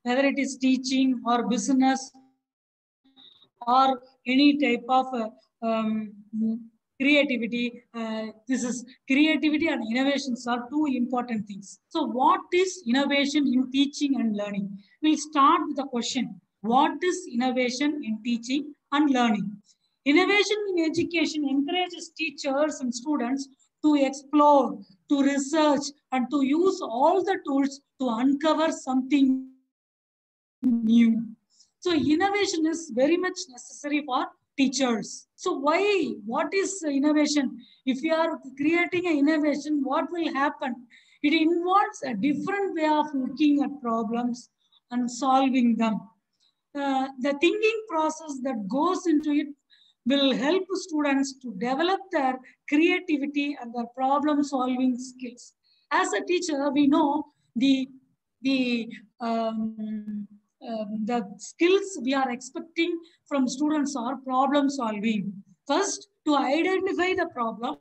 whether it is teaching or business or any type of creativity. This is creativity and innovations are two important things. So what is innovation in teaching and learning? We'll start with the question. What is innovation in teaching and learning? Innovation in education encourages teachers and students to explore, to research, and to use all the tools to uncover something new. So innovation is very much necessary for teachers. So why? What is innovation? If you are creating an innovation, what will happen? It involves a different way of looking at problems and solving them. The thinking process that goes into it will help students to develop their creativity and their problem solving skills. As a teacher, we know the the skills we are expecting from students are problem solving. First, to identify the problem,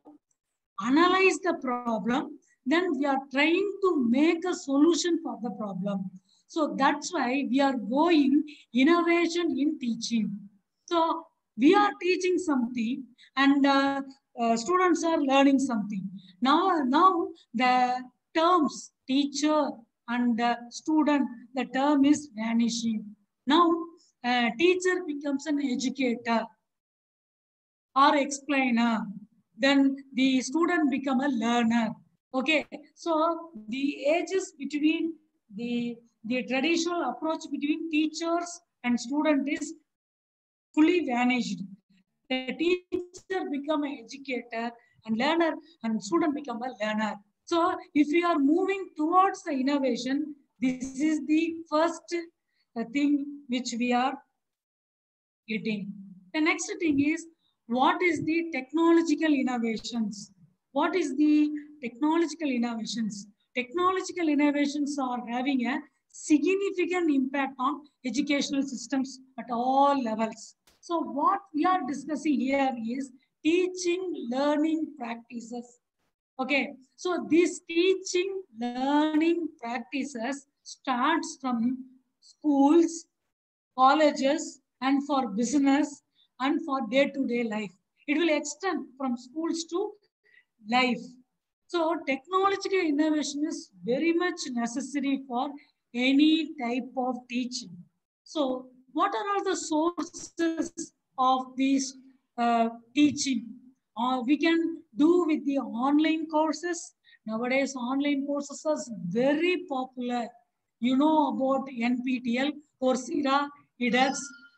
analyze the problem, then we are trying to make a solution for the problem. So that's why we are going innovation in teaching. So we are teaching something and students are learning something. Now the terms teacher and student, the term is vanishing. Now teacher becomes an educator or explainer, then the student become a learner. Okay, so the ages between the traditional approach between teachers and student is fully vanished. The teacher become an educator and learner, and student become a learner. So if we are moving towards the innovation, this is the first thing which we are getting. The next thing is, what is the technological innovations? What is the technological innovations? Technological innovations are having a significant impact on educational systems at all levels. So what we are discussing here is teaching learning practices. Okay, so these teaching learning practices starts from schools, colleges, and for business and for day-to-day life. It will extend from schools to life. So technological innovation is very much necessary for any type of teaching. So what are all the sources of this teaching? We can do with the online courses. Nowadays, online courses are very popular. You know about NPTEL, Coursera, edX,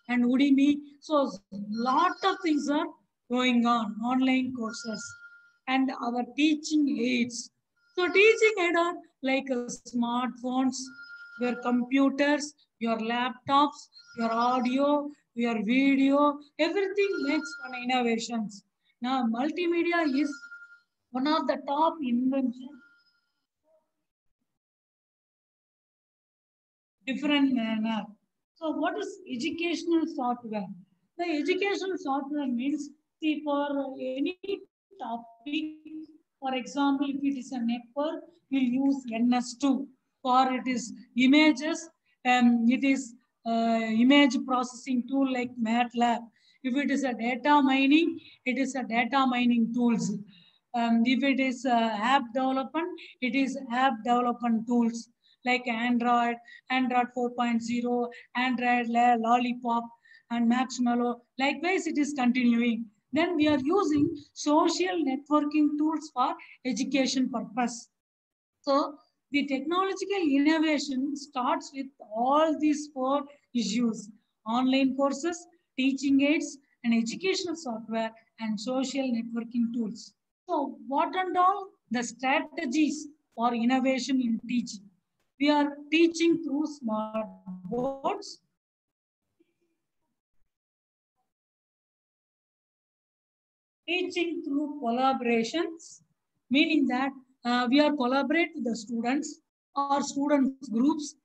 and Udemy. So lot of things are going on, online courses and our teaching aids. So teaching aid are like smartphones, your computers, your laptops, your audio, your video, everything makes for innovations. Now multimedia is one of the top inventions, different manner. So what is educational software? The educational software means, see, for any topic, for example, if it is a network, we'll use NS2. For it is images, it is image processing tool like MATLAB. If it is a data mining, it is a data mining tools. If it is app development, it is app development tools like Android 4.0, Android Lollipop, and Marshmallow. Likewise, it is continuing. Then we are using social networking tools for education purpose. So the technological innovation starts with all these four issues: online courses, teaching aids, and educational software, and social networking tools. So what and all the strategies for innovation in teaching? We are teaching through smart boards, teaching through collaborations, meaning that we are collaborate with the students or students groups.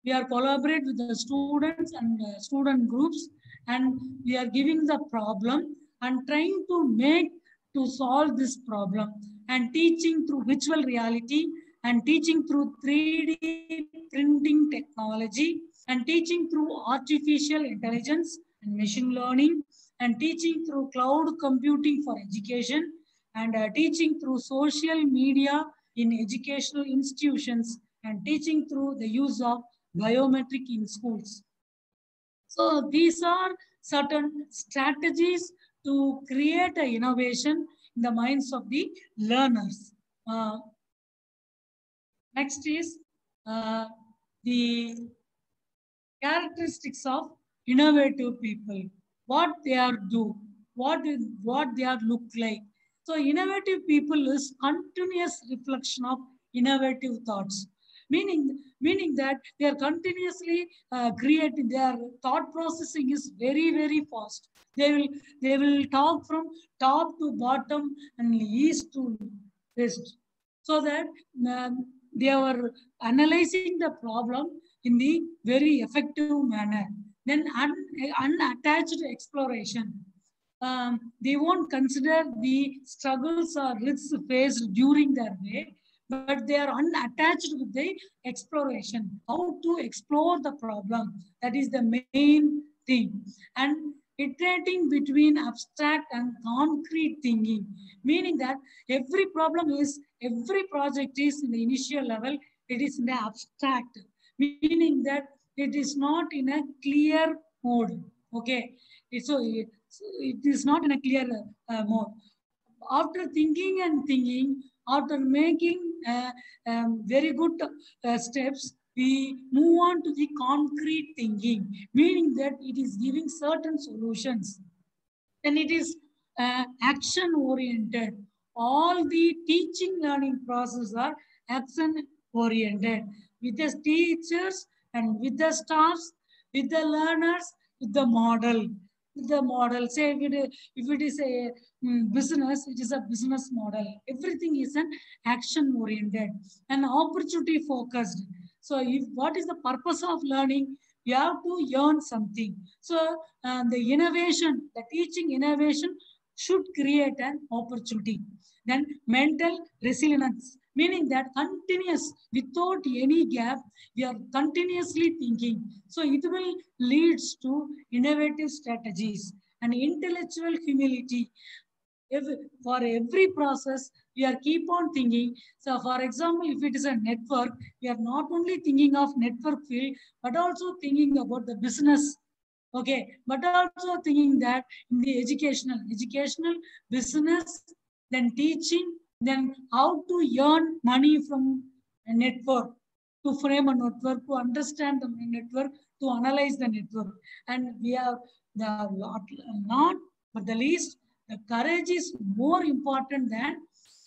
We are collaborate with the students and student groups, and we are giving the problem and trying to make to solve this problem, and teaching through virtual reality and teaching through 3D printing technology and teaching through artificial intelligence and machine learning, and teaching through cloud computing for education, and teaching through social media in educational institutions, and teaching through the use of biometric in schools. So these are certain strategies to create a innovation in the minds of the learners. Uh, Next is the characteristics of innovative people, what they are do, what they are look like. So innovative people is continuous reflection of innovative thoughts, meaning that they are continuously creating. Their thought processing is very fast. They will talk from top to bottom and east to west, so that they are analyzing the problem in the very effective manner. Then unattached exploration. They won't consider the struggles or risks faced during their way, but they are unattached with the exploration, how to explore the problem. That is the main thing. And iterating between abstract and concrete thinking, meaning that every project is in the initial level, it is in the abstract, meaning that it is not in a clear mode. Okay, it is not in a clear mode. After thinking and thinking, after making very good steps, we move on to the concrete thinking, meaning that it is giving certain solutions. And it is action oriented. All the teaching learning process are action oriented, with the teachers and with the staffs, with the learners, with the model. With the model, say if it is a business, it is a business model. Everything is an action oriented and opportunity focused. So if what is the purpose of learning? You have to learn something. So the innovation, the teaching innovation should create an opportunity. Then mental resilience, meaning that continuous, without any gap, we are continuously thinking. So it will leads to innovative strategies and intellectual humility. If, for every process, we are keep on thinking. So for example, if it is a network, we are not only thinking of network field, but also thinking about the business. Okay, but also thinking that in the educational, business, then teaching, then how to earn money from a network, to frame a network, to understand the network, to analyze the network. And we have the not, but the least, the courage is more important than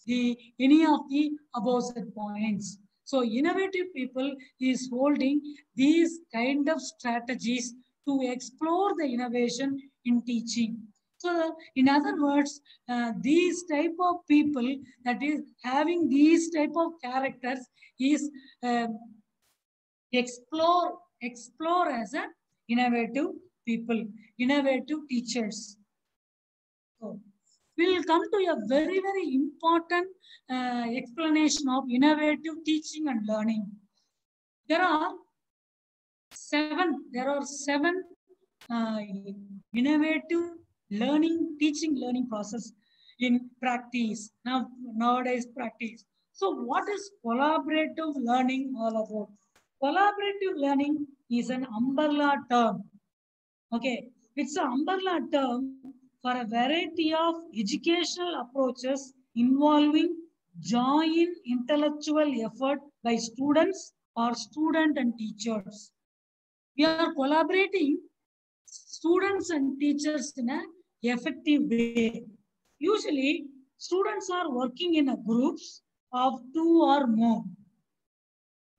any of the above said points. So innovative people is holding these kind of strategies to explore the innovation in teaching. So in other words, these type of people, that is having these type of characters, is uh, explore as a innovative people, innovative teachers. So we will come to a very important explanation of innovative teaching and learning. There are seven uh, innovative teaching learning process in practice. Nowadays practice. So what is collaborative learning all about? Collaborative learning is an umbrella term. Okay, it's an umbrella term for a variety of educational approaches involving joint intellectual effort by students or student and teachers. We are collaborating students and teachers in an effective way. Usually, students are working in a groups of two or more,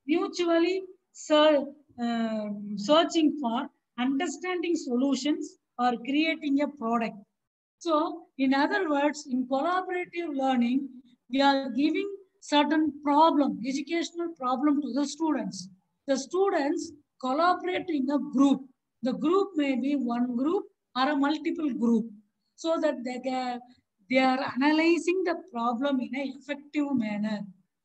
mutually searching for understanding solutions or creating a product. So, in other words, in collaborative learning, we are giving certain problem, educational problem to the students. The students collaborate in a group. The group may be one group or a multiple group, so that they are analyzing the problem in an effective manner.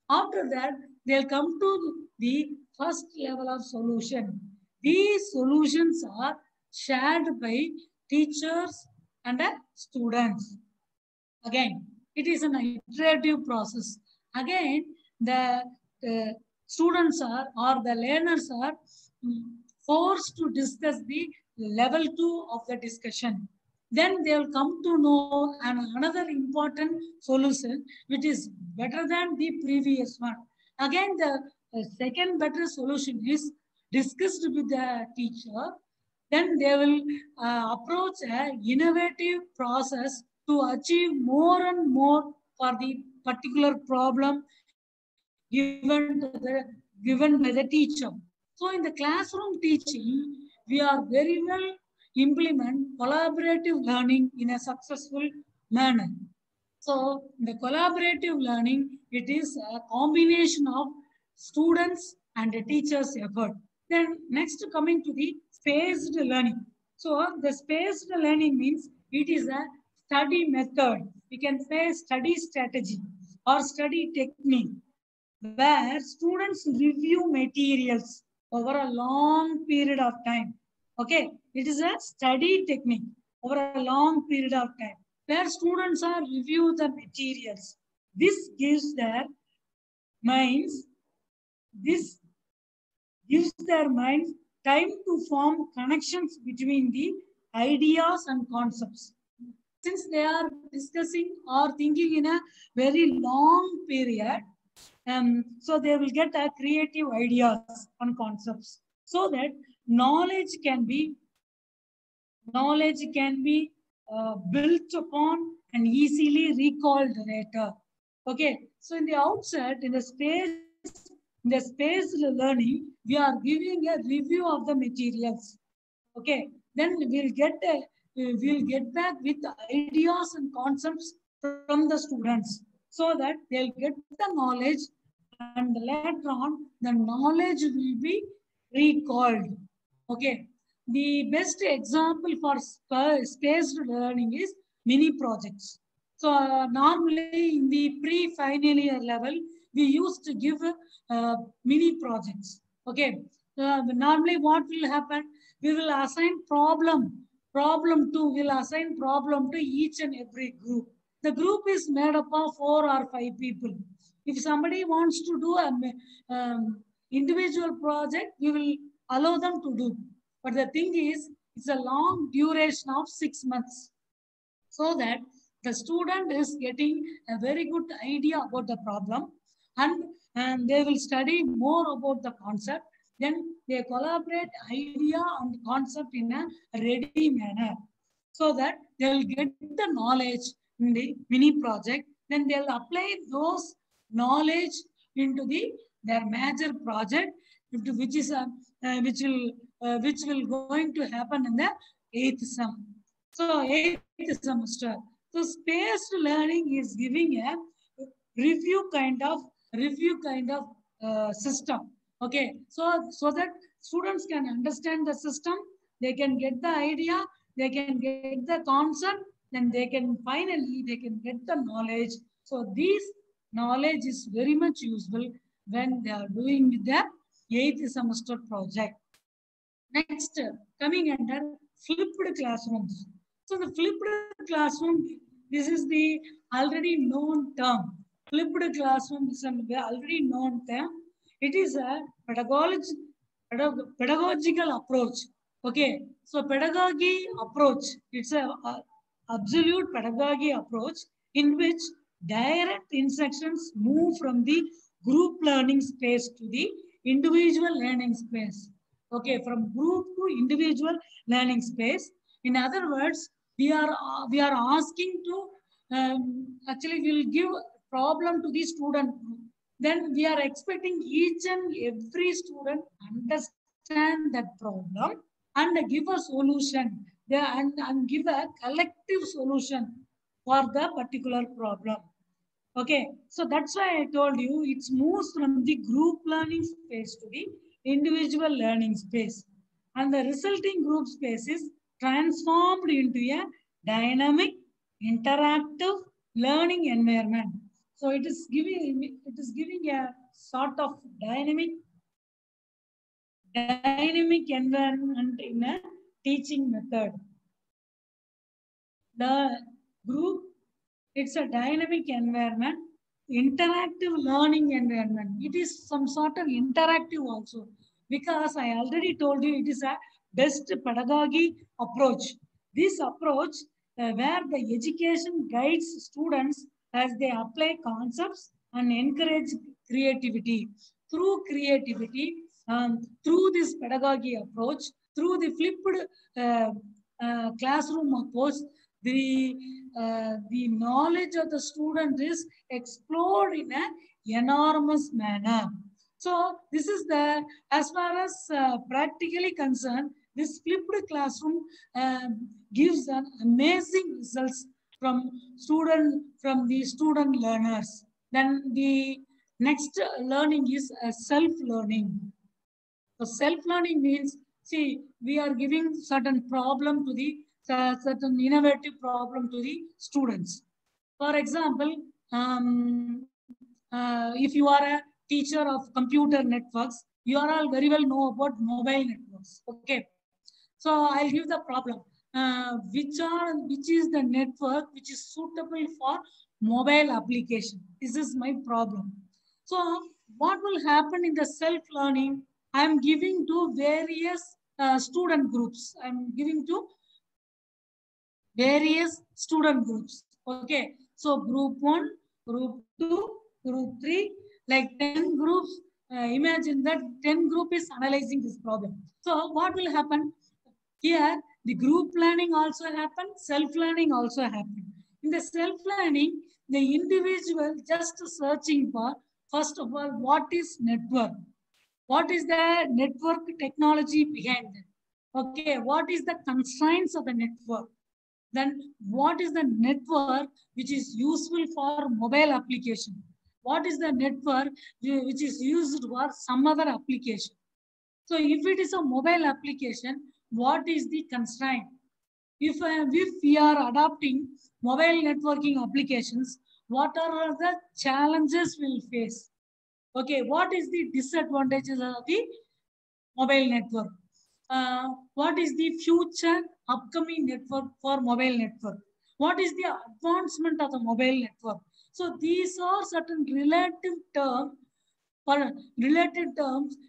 After that, they'll come to the first level of solution. These solutions are shared by teachers and students. Again, it is an iterative process. Again, the students are or the learners are mm, forced to discuss the level 2 of the discussion. Then they will come to know another important solution which is better than the previous one. Again, the second better solution is discussed with the teacher. Then they will approach an innovative process to achieve more and more for the particular problem given by the teacher. So in the classroom teaching, we are very well implement collaborative learning in a successful manner. So the collaborative learning, it is a combination of students and the teachers' effort. Then next coming to the spaced learning. So the spaced learning means it is a study method. We can say study strategy or study technique where students review materials over a long period of time. Okay, it is a study technique over a long period of time where students are review the materials. This gives their minds, this gives their minds time to form connections between the ideas and concepts. Since they are discussing or thinking in a very long period, so they will get a creative ideas and concepts so that knowledge can be knowledge can be built upon and easily recalled later. Okay, so in the outset, in the space learning, we are giving a review of the materials. Okay, then we'll get back with the ideas and concepts from the students so that they'll get the knowledge and later on the knowledge will be recalled. Okay, the best example for spaced learning is mini projects. So normally in the pre-final year level, we used to give mini projects. Okay, normally what will happen? We will assign problem to, we'll assign problem to each and every group. The group is made up of 4 or 5 people. If somebody wants to do individual project, we will allow them to do. But the thing is, it's a long duration of 6 months so that the student is getting a very good idea about the problem and they will study more about the concept. Then they collaborate idea and concept in a ready manner so that they'll get the knowledge in the mini project. Then they'll apply those knowledge into their major project, which is which will going to happen in the eighth sem. So eighth semester. So spaced learning is giving a review kind of review kind of system. Okay, so that students can understand the system, they can get the idea, they can get the concept, then they can get the knowledge. So this knowledge is very much useful when they are doing with the eighth semester project. Next, coming under flipped classrooms. So the flipped classroom, this is the already known term. Flipped classroom is an already known term. It is a pedagogical approach. Okay, so pedagogy approach, it's a absolute pedagogy approach in which direct instructions move from the group learning space to the individual learning space. Okay, from group to individual learning space. In other words, we are asking to actually we'll give problem to the student group. Then we are expecting each and every student understand that problem and give a solution and give a collective solution for the particular problem. Okay, so that's why I told you it moves from the group learning space to the individual learning space. And the resulting group space is transformed into a dynamic, interactive learning environment. So it is giving a sort of dynamic dynamic environment in a teaching method. The group, it's a dynamic environment, interactive learning environment. It is some sort of interactive also, because I already told you it is a best pedagogy approach. This approach where the education guides students as they apply concepts and encourage creativity. Through creativity, through this pedagogy approach, through the flipped classroom approach, the knowledge of the student is explored in an enormous manner. So this is the, as far as practically concerned, this flipped classroom gives an amazing results from the student learners. Then the next learning is self-learning. So self-learning means, see, we are giving certain problem to the certain innovative problem to the students. For example, if you are a teacher of computer networks, you are all very well know about mobile networks. Okay, so I'll give the problem. Which is the network which is suitable for mobile application? This is my problem. So what will happen in the self-learning? I am giving to various student groups. I am giving to various student groups. Okay, so group 1, group 2, group 3, like 10 groups. Imagine that 10 group is analyzing this problem. So what will happen? Here, the group learning also happen, self-learning also happen. In the self-learning, the individual just searching for, first of all, what is network? What is the network technology behind it? Okay, what is the constraints of the network? Then what is the network which is useful for mobile application? What is the network which is used for some other application? So if it is a mobile application, what is the constraint? If we are adopting mobile networking applications, what are the challenges we'll face? Okay, what is the disadvantages of the mobile network? What is the future upcoming network for mobile network? What is the advancement of the mobile network? So these are certain related terms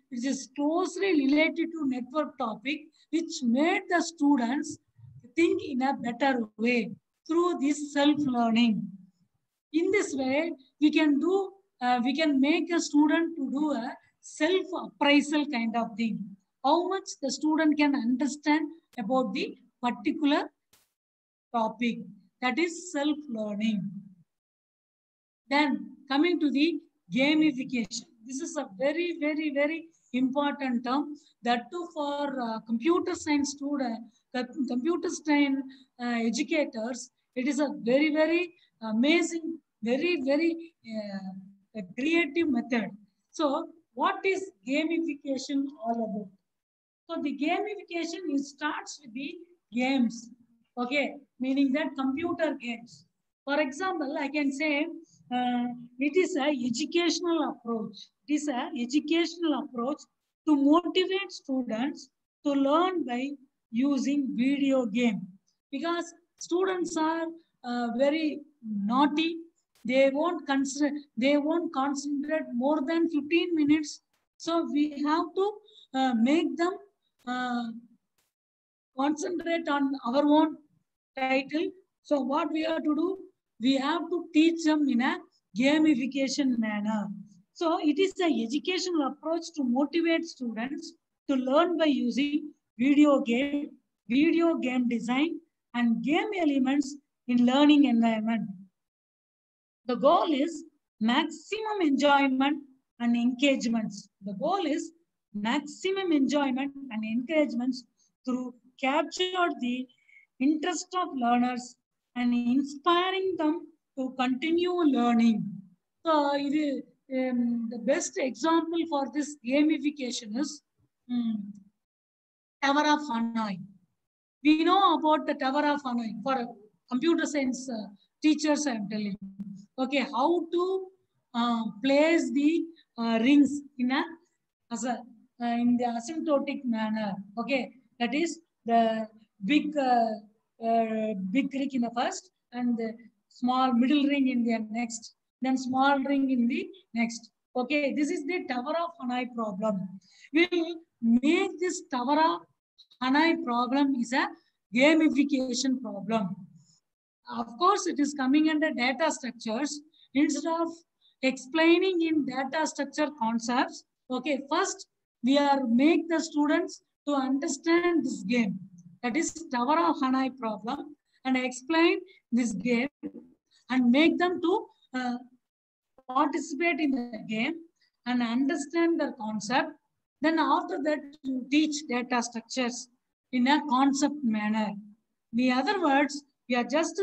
which is closely related to network topic, which made the students think in a better way through this self-learning. In this way, we can make a student to do a self-appraisal kind of thing. How much the student can understand about the particular topic, that is self-learning. Then coming to the gamification. This is a very, very, very important term, that too for computer science students, computer science educators. It is a very, very amazing, very, very creative method. So what is gamification all about? So the gamification starts with the games, okay, meaning that computer games. For example, I can say it is an educational approach. It is an educational approach to motivate students to learn by using video game, because students are very naughty. They won't concentrate more than 15 minutes. So we have to make them concentrate on our own title. So what we have to do, we have to teach them in a gamification manner. So it is an educational approach to motivate students to learn by using video game design, and game elements in learning environment. The goal is maximum enjoyment and engagements. The goal is maximum enjoyment and engagements through capture the interest of learners and inspiring them to continue learning. So the best example for this gamification is Tower of Hanoi. We know about the Tower of Hanoi. For computer science teachers, I am telling. Okay, how to place the rings in a in the asymptotic manner. Okay, that is the big ring in the first and the small middle ring in the next, then small ring in the next. Okay, this is the Tower of Hanoi problem. We'll make this Tower of Hanoi problem is a gamification problem. Of course, it is coming under data structures. Instead of explaining in data structure concepts, okay, first we are make the students to understand this game. That is Tower of Hanoi problem, and explain this game and make them to participate in the game and understand the concept. Then after that, you teach data structures in a concept manner. In other words, we are just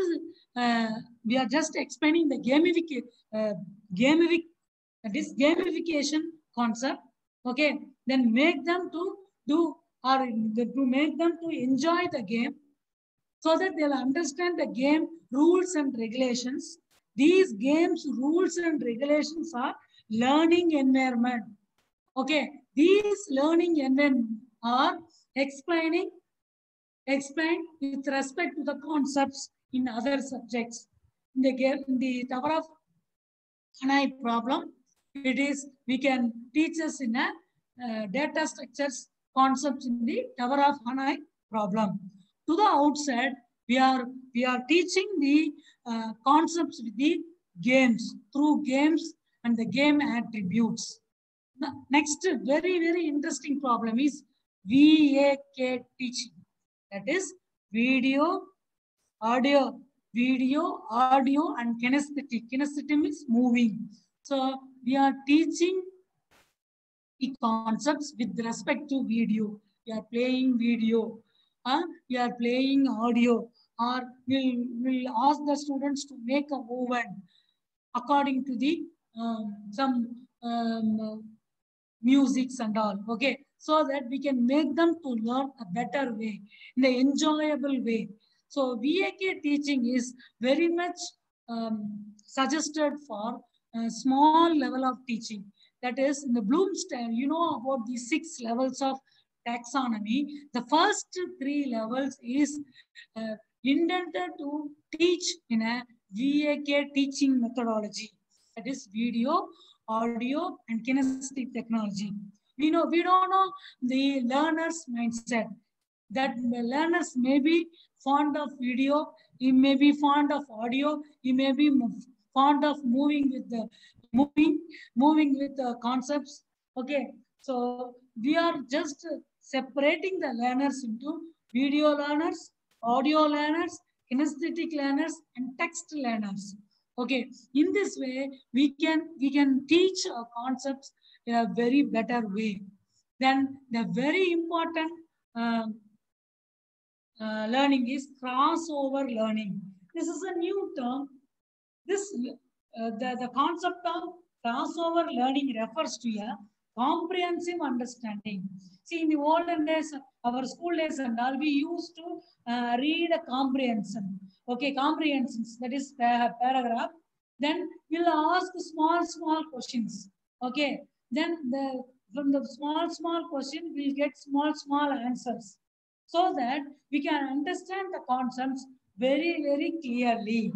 uh, explaining the this gamification concept. Okay, then make them to do or to make them to enjoy the game so that they'll understand the game rules and regulations. These games rules and regulations are learning environment. Okay, these learning environment are explained with respect to the concepts in other subjects. In the Tower of Hanoi problem, it is we can teach us in a data structures concepts in the Tower of Hanoi problem. To the outset, we are teaching the concepts with the games through games and the game attributes. The next very interesting problem is VAK teaching. That is video, audio, and kinesthetic. Kinesthetic means moving. So we are teaching the concepts with respect to video. We are playing video, we are playing audio, or we'll ask the students to make a movement according to the some musics and all. Okay, so that we can make them to learn a better way, in the enjoyable way. So VAK teaching is very much suggested for a small level of teaching. That is in the Bloom's, you know about the 6 levels of taxonomy. The first 3 levels is intended to teach in a VAK teaching methodology. That is video, audio, and kinesthetic technology. We don't know the learner's mindset. That the learners may be fond of video, he may be fond of audio, he may be fond of moving with the concepts. Okay, so we are just separating the learners into video learners, audio learners, kinesthetic learners, and text learners. Okay, in this way we can teach concepts in a very better way. Then the very important learning is crossover learning. This is a new term. The concept of crossover learning refers to a comprehensive understanding. See, in the olden days, our school days and all, we used to read a comprehension. Okay, comprehensions, that is paragraph. Then we'll ask small questions. Okay, then from the small question, we'll get small answers, so that we can understand the concepts very clearly.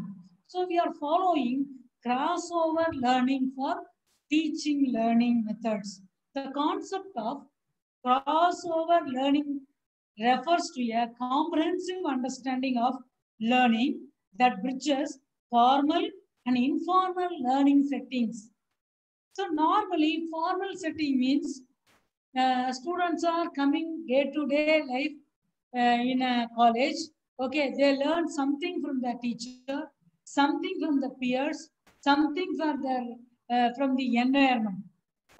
So we are following crossover learning for teaching learning methods. The concept of crossover learning refers to a comprehensive understanding of learning that bridges formal and informal learning settings. So normally formal setting means students are coming day-to-day life in a college. Okay, they learn something from the teacher, something from the peers, something from the environment.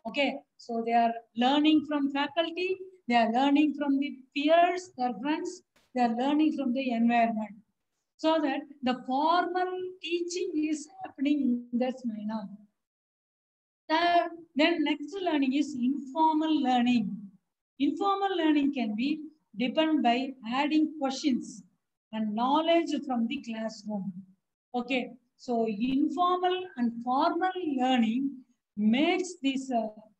Okay, so they are learning from faculty, they are learning from the peers, their friends, they are learning from the environment. So that the formal teaching is happening in this manner. Then next learning is informal learning. Informal learning can be depend by adding questions and knowledge from the classroom. Okay, so informal and formal learning makes this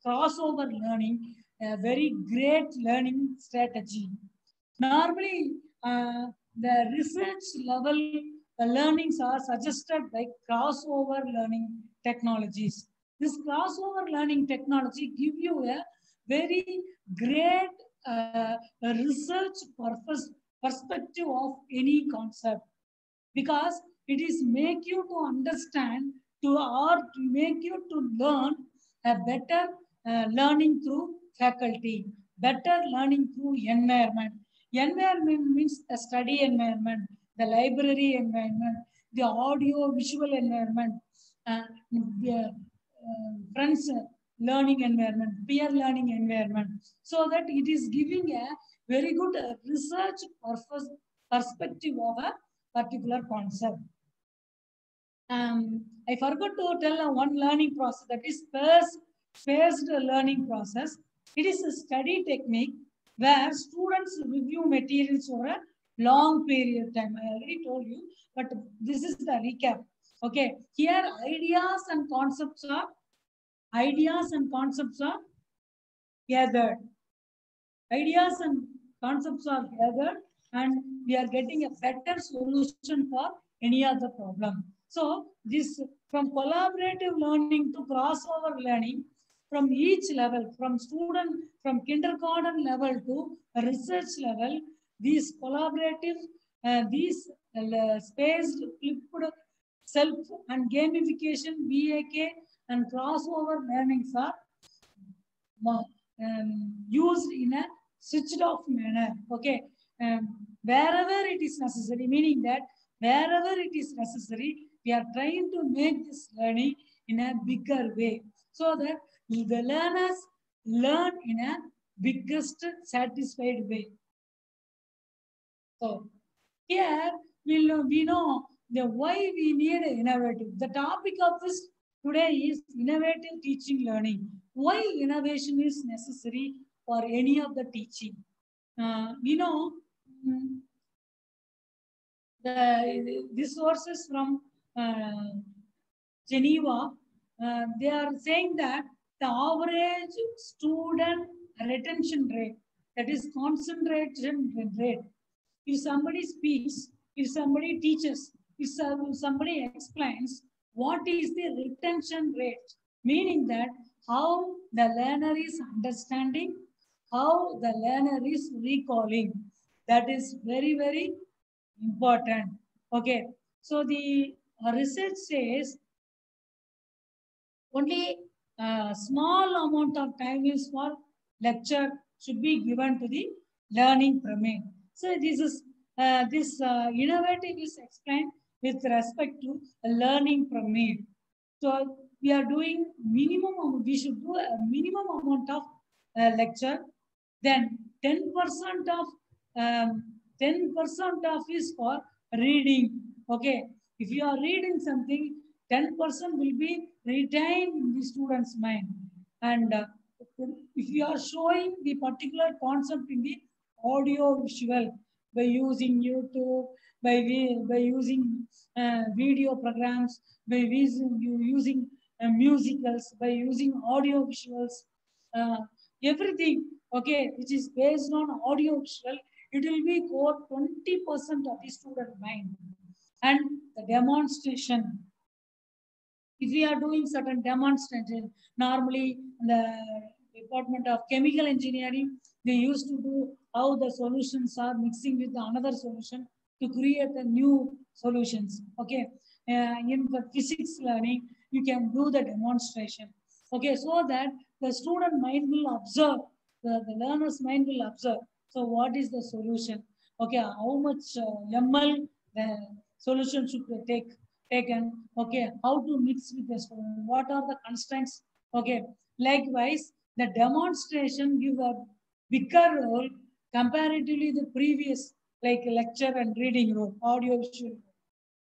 crossover learning a very great learning strategy. Normally, the research level learnings are suggested by crossover learning technologies. This crossover learning technology give you a very great research purpose perspective of any concept, because it is make you to understand to or to make you to learn a better learning through faculty, better learning through environment. Environment means the study environment, the library environment, the audio visual environment, the friends learning environment, peer learning environment, so that it is giving a very good research purpose perspective of a particular concept. I forgot to tell one learning process, that is phased learning process. It is a study technique where students review materials over a long period of time. I already told you, but this is the recap. Okay, here ideas and concepts are gathered. Ideas and concepts are gathered, and we are getting a better solution for any other problem. So this, from collaborative learning to crossover learning, from each level, from student, from kindergarten level to research level, these collaborative, these spaced, flipped, self and gamification, VAK and crossover learnings are used in a switched off manner. Okay, wherever it is necessary, meaning that wherever it is necessary, we are trying to make this learning in a bigger way, so that the learners learn in a biggest satisfied way. So here we know the why we need innovative. The topic of this today is innovative teaching learning. Why innovation is necessary for any of the teaching? We know the sources from Geneva. They are saying that the average student retention rate, that is concentration rate, if somebody speaks, if somebody teaches, if somebody explains, what is the retention rate? Meaning that how the learner is understanding, how the learner is recalling. That is very, very important. Okay. So the research says only a small amount of time is for lecture should be given to the learning pyramid. So this innovative is explained with respect to a learning pyramid. So we are doing minimum. We should do a minimum amount of lecture. Then 10% of 10% of is for reading. Okay, if you are reading something, 10% will be retained in the student's mind. And if you are showing the particular concept in the audio visual by using YouTube, by using video programs, by using musicals, by using audio visuals, uh, everything, okay, which is based on audio visual, it will be core 20% of the student mind. And the demonstration, if we are doing certain demonstration, normally the Department of Chemical Engineering, they used to do how the solutions are mixing with another solution to create a new solutions. Okay, in the physics learning, you can do the demonstration. Okay, so that the student mind will observe, the learner's mind will observe. So what is the solution? Okay, how much ml the solution should take taken? Okay, how to mix with the student? What are the constraints? Okay, likewise, the demonstration give a bigger role comparatively the previous, like lecture and reading role, audio visual.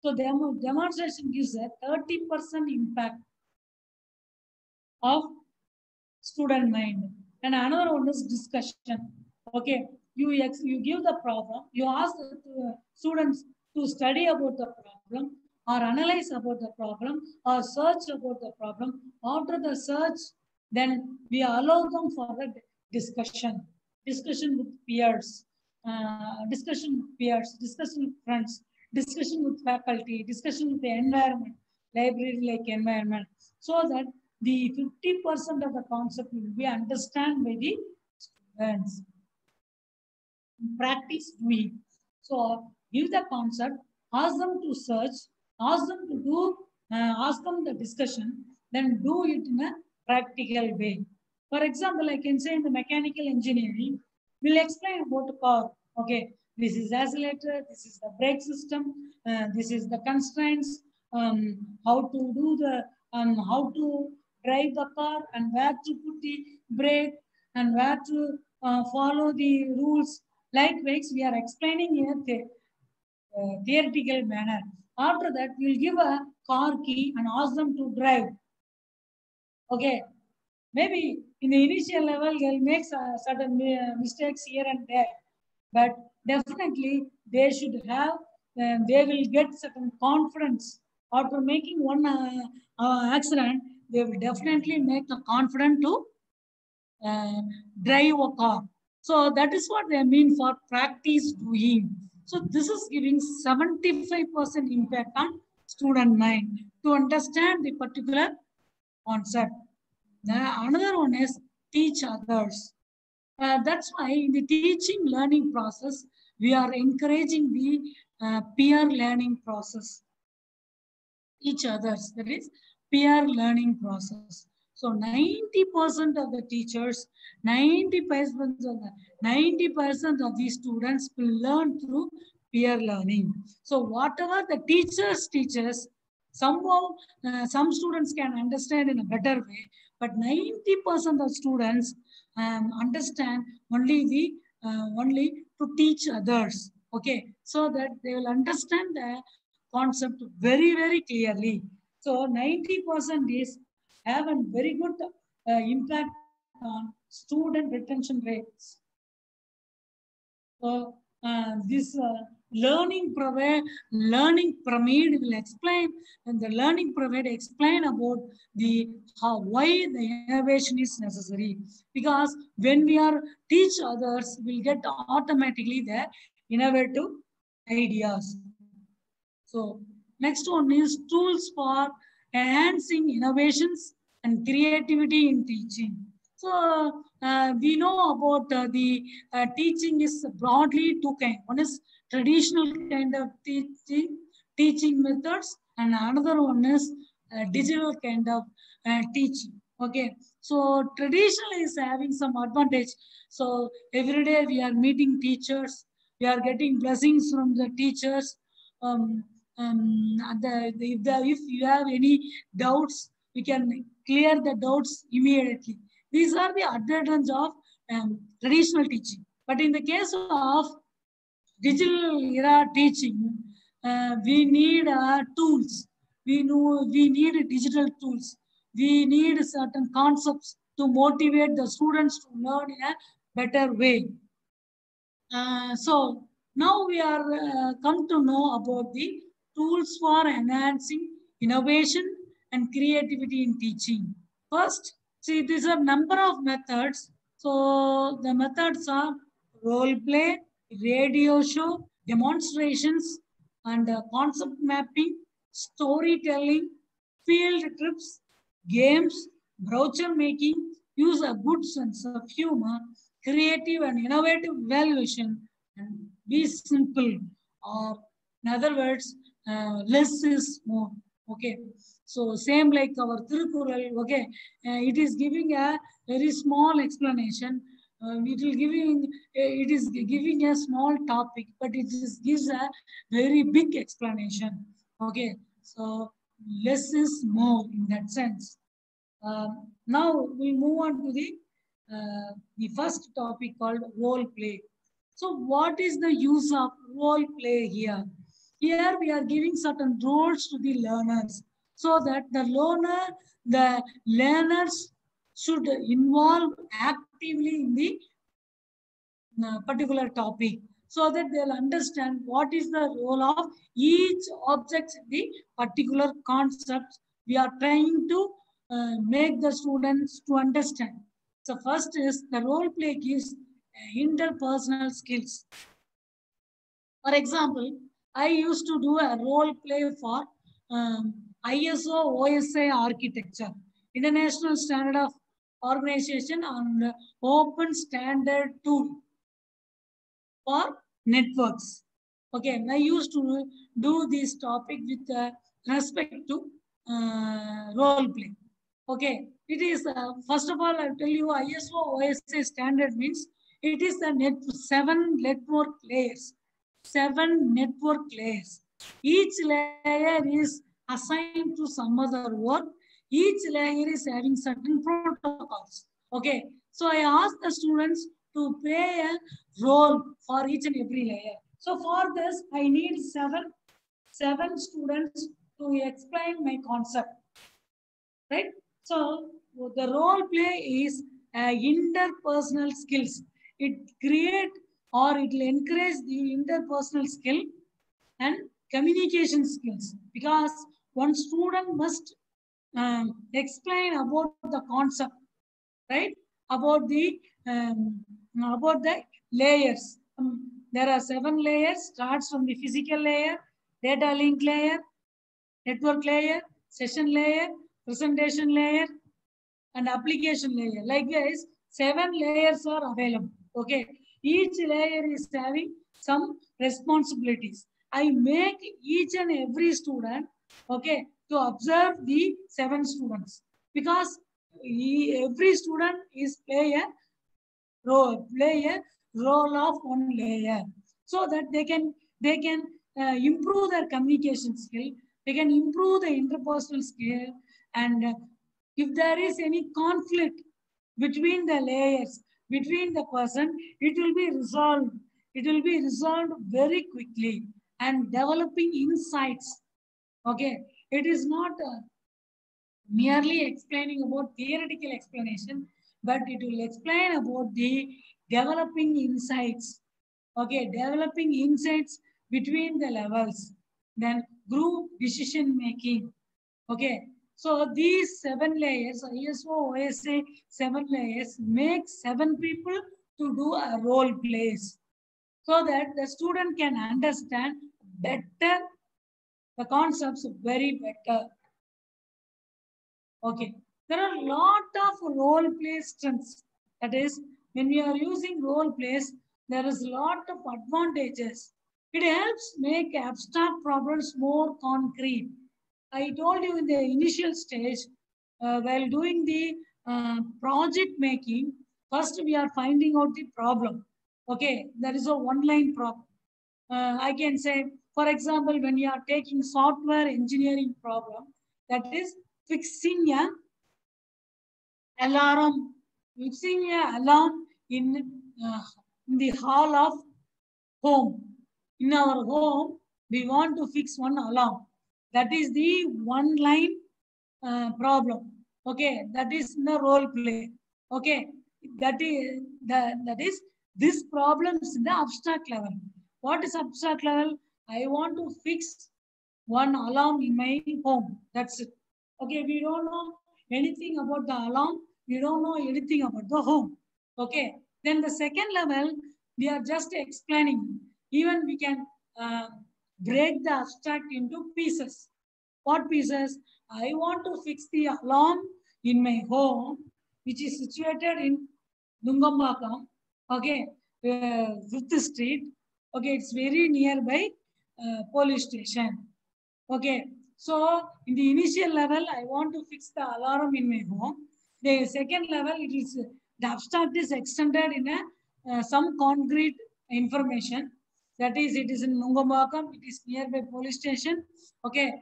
So demonstration gives a 30% impact of student mind. And another one is discussion. Okay, you give the problem, you ask the students to study about the problem or analyze about the problem or search about the problem. After the search, then we allow them for the discussion, discussion with peers, discussion with friends, discussion with faculty, discussion with the environment, library-like environment, so that the 50% of the concept will be understood by the students. Practice doing. So give the concept, ask them to search, ask them to do, ask them the discussion, then do it in a practical way. For example, I can say in the mechanical engineering, we'll explain about the car. Okay, this is accelerator, this is the brake system, this is the constraints, how to do the, how to drive the car and where to put the brake and where to follow the rules. Likewise, we are explaining in a theoretical manner. After that, we'll give a car key and ask them to drive. Okay, maybe in the initial level, they'll make certain mistakes here and there, but definitely they should have, they will get certain confidence. After making one accident, they will definitely make the confidence to drive a car. So that is what they mean for practice doing. So this is giving 75% impact on student mind to understand the particular concept. Another one is teach others. That's why in the teaching learning process, we are encouraging the peer learning process. Each others, that is peer learning process. So 90% of the teachers, 90% of the students will learn through peer learning. So whatever the teachers, somehow some students can understand in a better way, but 90% of students understand only the only to teach others. Okay, so that they will understand the concept very, very clearly. So 90% is have a very good impact on student retention rates. So this learning pyramid will explain, and the learning pyramid explain about the why the innovation is necessary. Because when we are teach others, we'll get automatically the innovative ideas. So next one is tools for enhancing innovations and creativity in teaching. So we know about the teaching is broadly two kinds. One is traditional kind of teaching methods, and another one is digital kind of teaching. Okay, so traditional is having some advantage. So every day we are meeting teachers, we are getting blessings from the teachers. Um, if you have any doubts, we can clear the doubts immediately. These are the advantages of traditional teaching. But in the case of digital era teaching, we need tools. We need digital tools. We need certain concepts to motivate the students to learn in a better way. So now we are come to know about the tools for enhancing innovation and creativity in teaching. First, see, these are number of methods. So the methods are role play, radio show, demonstrations, and concept mapping, storytelling, field trips, games, brochure making, use a good sense of humor, creative and innovative evaluation, and be simple. Or in other words, less is more. Okay. So same like our Tirukural, okay, it is giving a very small explanation. It is giving a small topic, but it gives a very big explanation. Okay, so less is more in that sense. Now we move on to the first topic called role play. So what is the use of role play here? Here we are giving certain roles to the learners so that the learners should involve actively in the particular topic so that they'll understand what is the role of each object in the particular concept we are trying to make the students to understand. So first is the role play gives interpersonal skills. For example, I used to do a role play for ISO OSI architecture, International Standard of Organization on Open Standard Tool for networks. Okay, I used to do this topic with respect to role play. Okay, it is first of all, I'll tell you ISO OSI standard means it is the seven network layers. Seven network layers. Each layer is assigned to some other work. Each layer is having certain protocols. Okay, so I asked the students to play a role for each and every layer. So for this, I need seven students to explain my concept, right? So the role play is interpersonal skills. It create or it will encourage the interpersonal skill and communication skills because one student must explain about the concept, right? About the um, about the layers. There are seven layers. Starts from the physical layer, data link layer, network layer, session layer, presentation layer, and application layer. Likewise, seven layers are available. Okay, each layer is having some responsibilities. I make each and every student, okay, to observe the seven students because every student is play a role of one layer so that they can improve their communication skill, they can improve the interpersonal skill, and if there is any conflict between the layers, between the person, it will be resolved. It will be resolved very quickly and developing insights. Okay, it is not merely explaining about theoretical explanation, but it will explain about the developing insights. Okay, developing insights between the levels. Then group decision making. Okay, so these seven layers, ISO, OSA, seven layers, make seven people to do a role plays so that the student can understand better the concepts very better. Okay. There are a lot of role play strengths. That is, when we are using role plays, there is a lot of advantages. It helps make abstract problems more concrete. I told you in the initial stage, while doing the project making, first we are finding out the problem. Okay, there is a one-line problem. I can say, for example, when you are taking software engineering problem, that is fixing a alarm, fixing a alarm uh, in the hall of home. In our home, we want to fix one alarm. That is the one line problem. Okay, that is the role play. Okay, that is this problem is in the abstract level. What is abstract level? I want to fix one alarm in my home. That's it. Okay, we don't know anything about the alarm. We don't know anything about the home. Okay, then the second level, we are just explaining. Even we can uh, break the abstract into pieces. What pieces? I want to fix the alarm in my home, which is situated in Nungambakam. Okay, 5th Street. Okay, it's very nearby police station. Okay, so in the initial level, I want to fix the alarm in my home. The second level, it is the abstract is extended in a some concrete information. That is, it is in Nungambakam, it is nearby police station. Okay,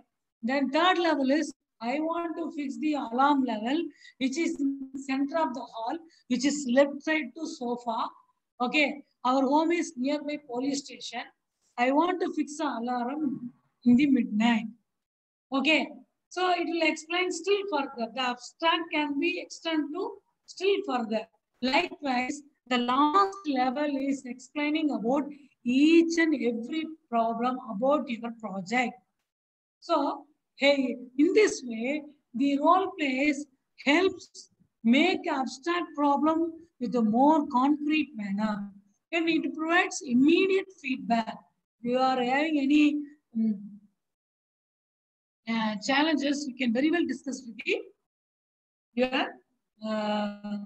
then third level is I want to fix the alarm level, which is in the center of the hall, which is left side to sofa. Okay, our home is nearby police station. I want to fix the alarm in the midnight. Okay, so it will explain still further. The abstract can be extended to still further. Likewise, the last level is explaining about each and every problem about your project. So, hey, in this way, the role plays helps make abstract problem with a more concrete manner. And it provides immediate feedback. If you are having any challenges, you can very well discuss with your uh,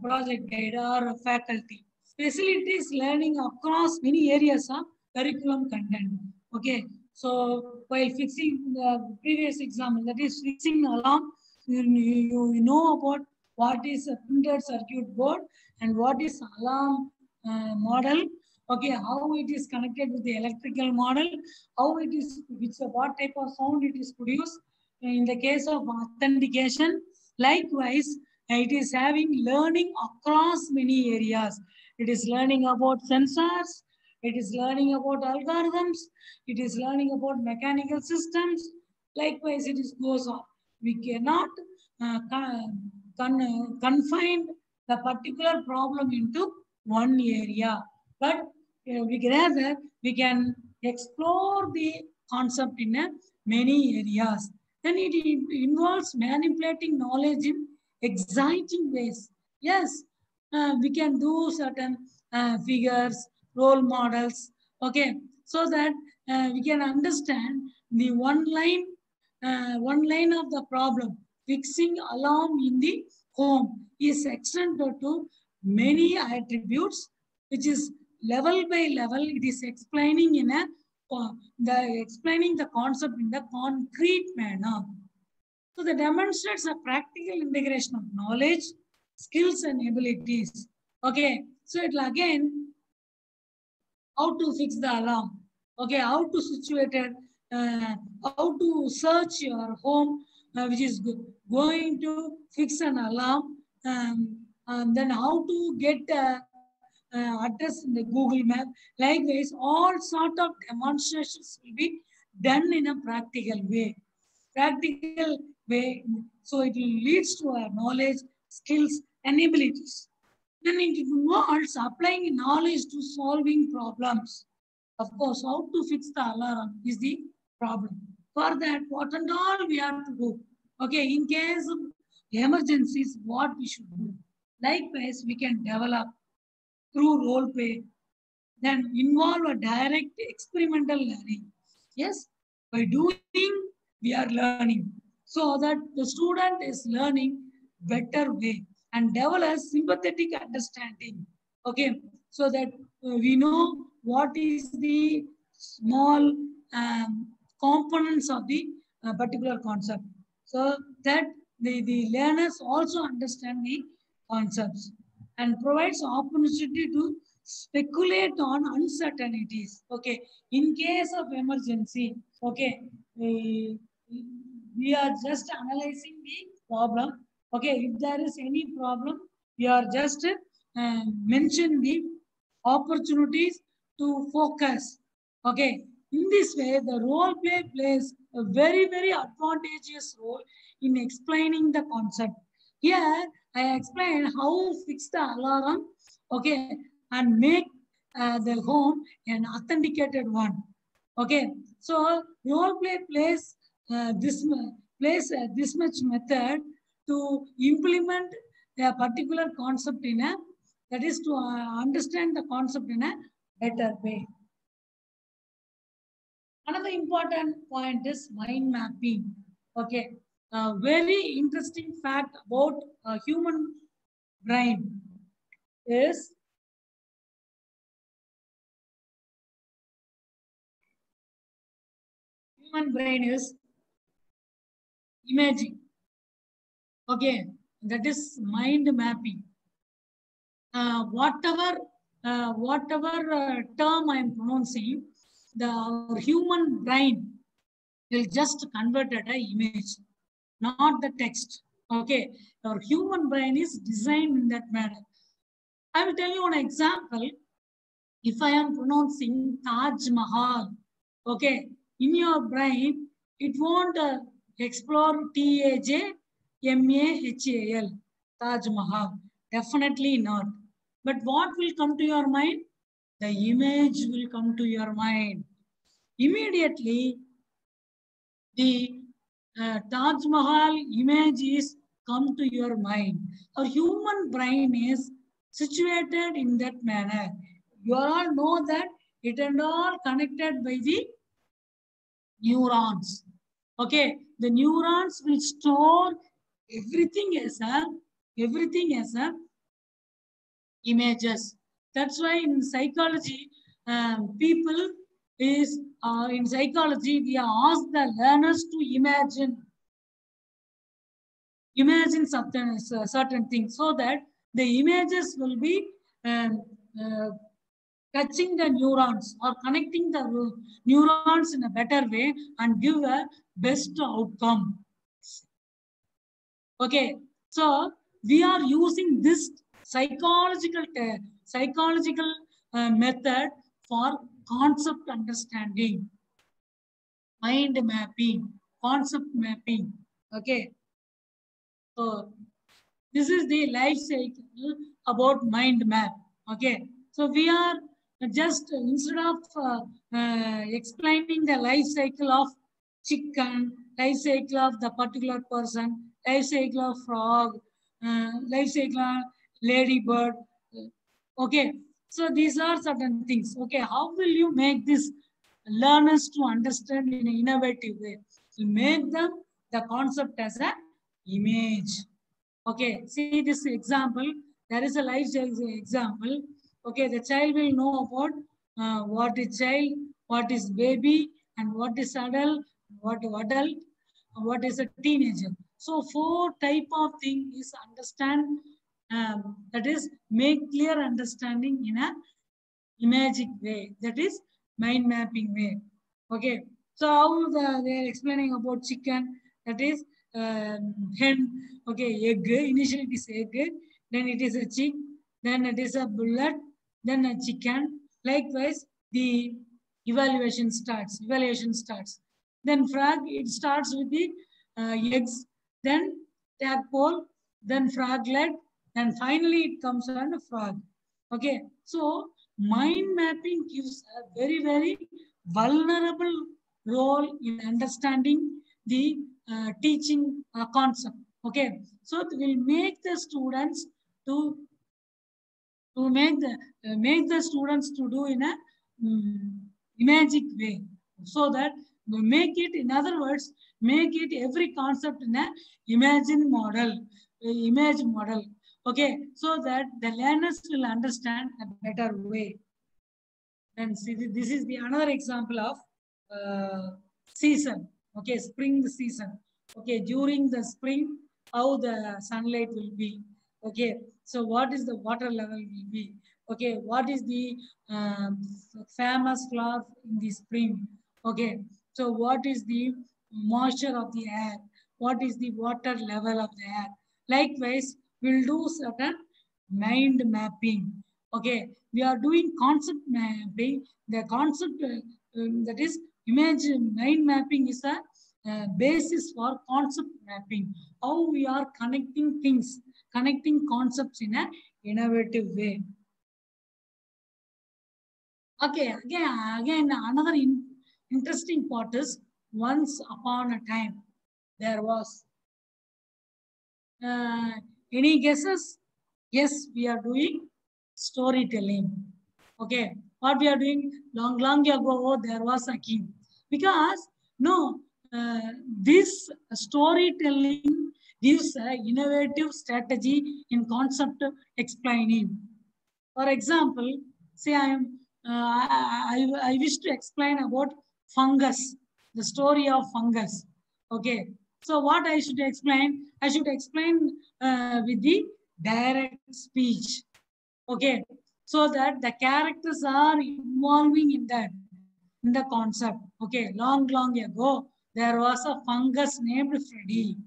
project guide or faculty. Facilities learning across many areas of curriculum content. Okay, so while fixing the previous example, that is fixing alarm, you know about what is a printed circuit board and what is alarm model. Okay, how it is connected with the electrical model, how it is, what type of sound it is produced. In the case of authentication, likewise, it is having learning across many areas. It is learning about sensors. It is learning about algorithms. It is learning about mechanical systems. Likewise, it is goes on. We cannot confine the particular problem into one area, but we can explore the concept in many areas. Then it involves manipulating knowledge in exciting ways. Yes, we can do certain figures, role models, okay, so that we can understand the one line of the problem. Fixing alarm in the home is extended to many attributes, which is level by level. It is explaining in a explaining the concept in the concrete manner. So that demonstrates a practical integration of knowledge, skills, and abilities. Okay, so it will again how to fix the alarm. Okay, how to situate it, how to search your home, which is going to fix an alarm, and then how to get address in the Google Map. Likewise, all sort of demonstrations will be done in a practical way. Practical way, so it leads to our knowledge, skills, and abilities. Then it involves applying knowledge to solving problems. Of course, how to fix the alarm is the problem. For that, what and all we have to do. Okay, in case of emergencies, what we should do. Likewise, we can develop through role play, then involve a direct experimental learning. Yes, by doing, we are learning. So that the student is learning better way and develops sympathetic understanding. Okay, so that we know what is the small components of the particular concept. So that the learners also understand the concepts and provides opportunity to speculate on uncertainties. Okay, in case of emergency, okay, we are just analyzing the problem. Okay, if there is any problem, we are just mention the opportunities to focus. Okay, in this way, the role play plays a very advantageous role in explaining the concept. Here, I explain how fix the alarm, okay, and make the home an authenticated one. Okay, so role play plays this much method to implement a particular concept in a, that is to understand the concept in a better way. Another important point is mind mapping. Okay, a very interesting fact about a human brain is imaging. Okay, that is mind mapping. Whatever term I am pronouncing, our human brain will just convert it an image, not the text. Okay, our human brain is designed in that manner. I will tell you an example. If I am pronouncing Taj Mahal, okay, in your brain, it won't explore Tajmahal, Taj Mahal. Definitely not. But what will come to your mind? The image will come to your mind. Immediately, the Taj Mahal image is come to your mind. Our human brain is situated in that manner. You all know that it and all connected by the neurons. Okay, the neurons will store everything as a images. That's why in psychology, people is in psychology we ask the learners to imagine certain things so that the images will be um, uh, touching the neurons or connecting the neurons in a better way and give a best outcome. Okay, so we are using this psychological method for concept understanding, mind mapping, concept mapping. Okay, so this is the life cycle about mind map. Okay, so we are just instead of explaining the life cycle of chicken, life cycle of the particular person, life cycle of frog, life cycle of ladybird. Okay, so these are certain things. Okay, how will you make this learners to understand in an innovative way? You make them the concept as an image. Okay, see this example. There is a life example. Okay, the child will know about what is child, what is baby, and what is adult, what adult, what is a teenager. So four type of thing is understand. That is make clear understanding in a imagic way. That is mind mapping way. Okay. So how they are explaining about chicken. That is hen. Okay, egg. Initially it is egg. Then it is a chick. Then it is a bullet. Then a chicken. Likewise, the Evaluation starts. Then frog. It starts with the eggs. Then tadpole. Then froglet. Then finally it comes on a frog. Okay. So mind mapping gives a very vulnerable role in understanding the teaching concept. Okay, so it will make the students to make the students to do in a imagic way, so that we make it, in other words, make it every concept in a image model. Okay, so that the learners will understand a better way. And see, this is the another example of season. Okay, spring season. Okay, during the spring, how the sunlight will be. Okay, so what is the water level will be. Okay, what is the famous flower in the spring. Okay, so what is the moisture of the air? What is the water level of the air? Likewise, we'll do certain mind mapping. Okay, we are doing concept mapping. The concept that is imagine mind mapping is a basis for concept mapping. How we are connecting things, connecting concepts in a innovative way. Okay, again, another interesting part is once upon a time there was. Uh, any guesses? Yes, we are doing storytelling. Okay, what we are doing long ago, there was a king. Because no, this storytelling gives an innovative strategy in concept explaining. For example, say I wish to explain about fungus, the story of fungus. Okay, so what I should explain? I should explain with the direct speech. Okay, so that the characters are involving in the concept. Okay, long ago, there was a fungus named Freddy.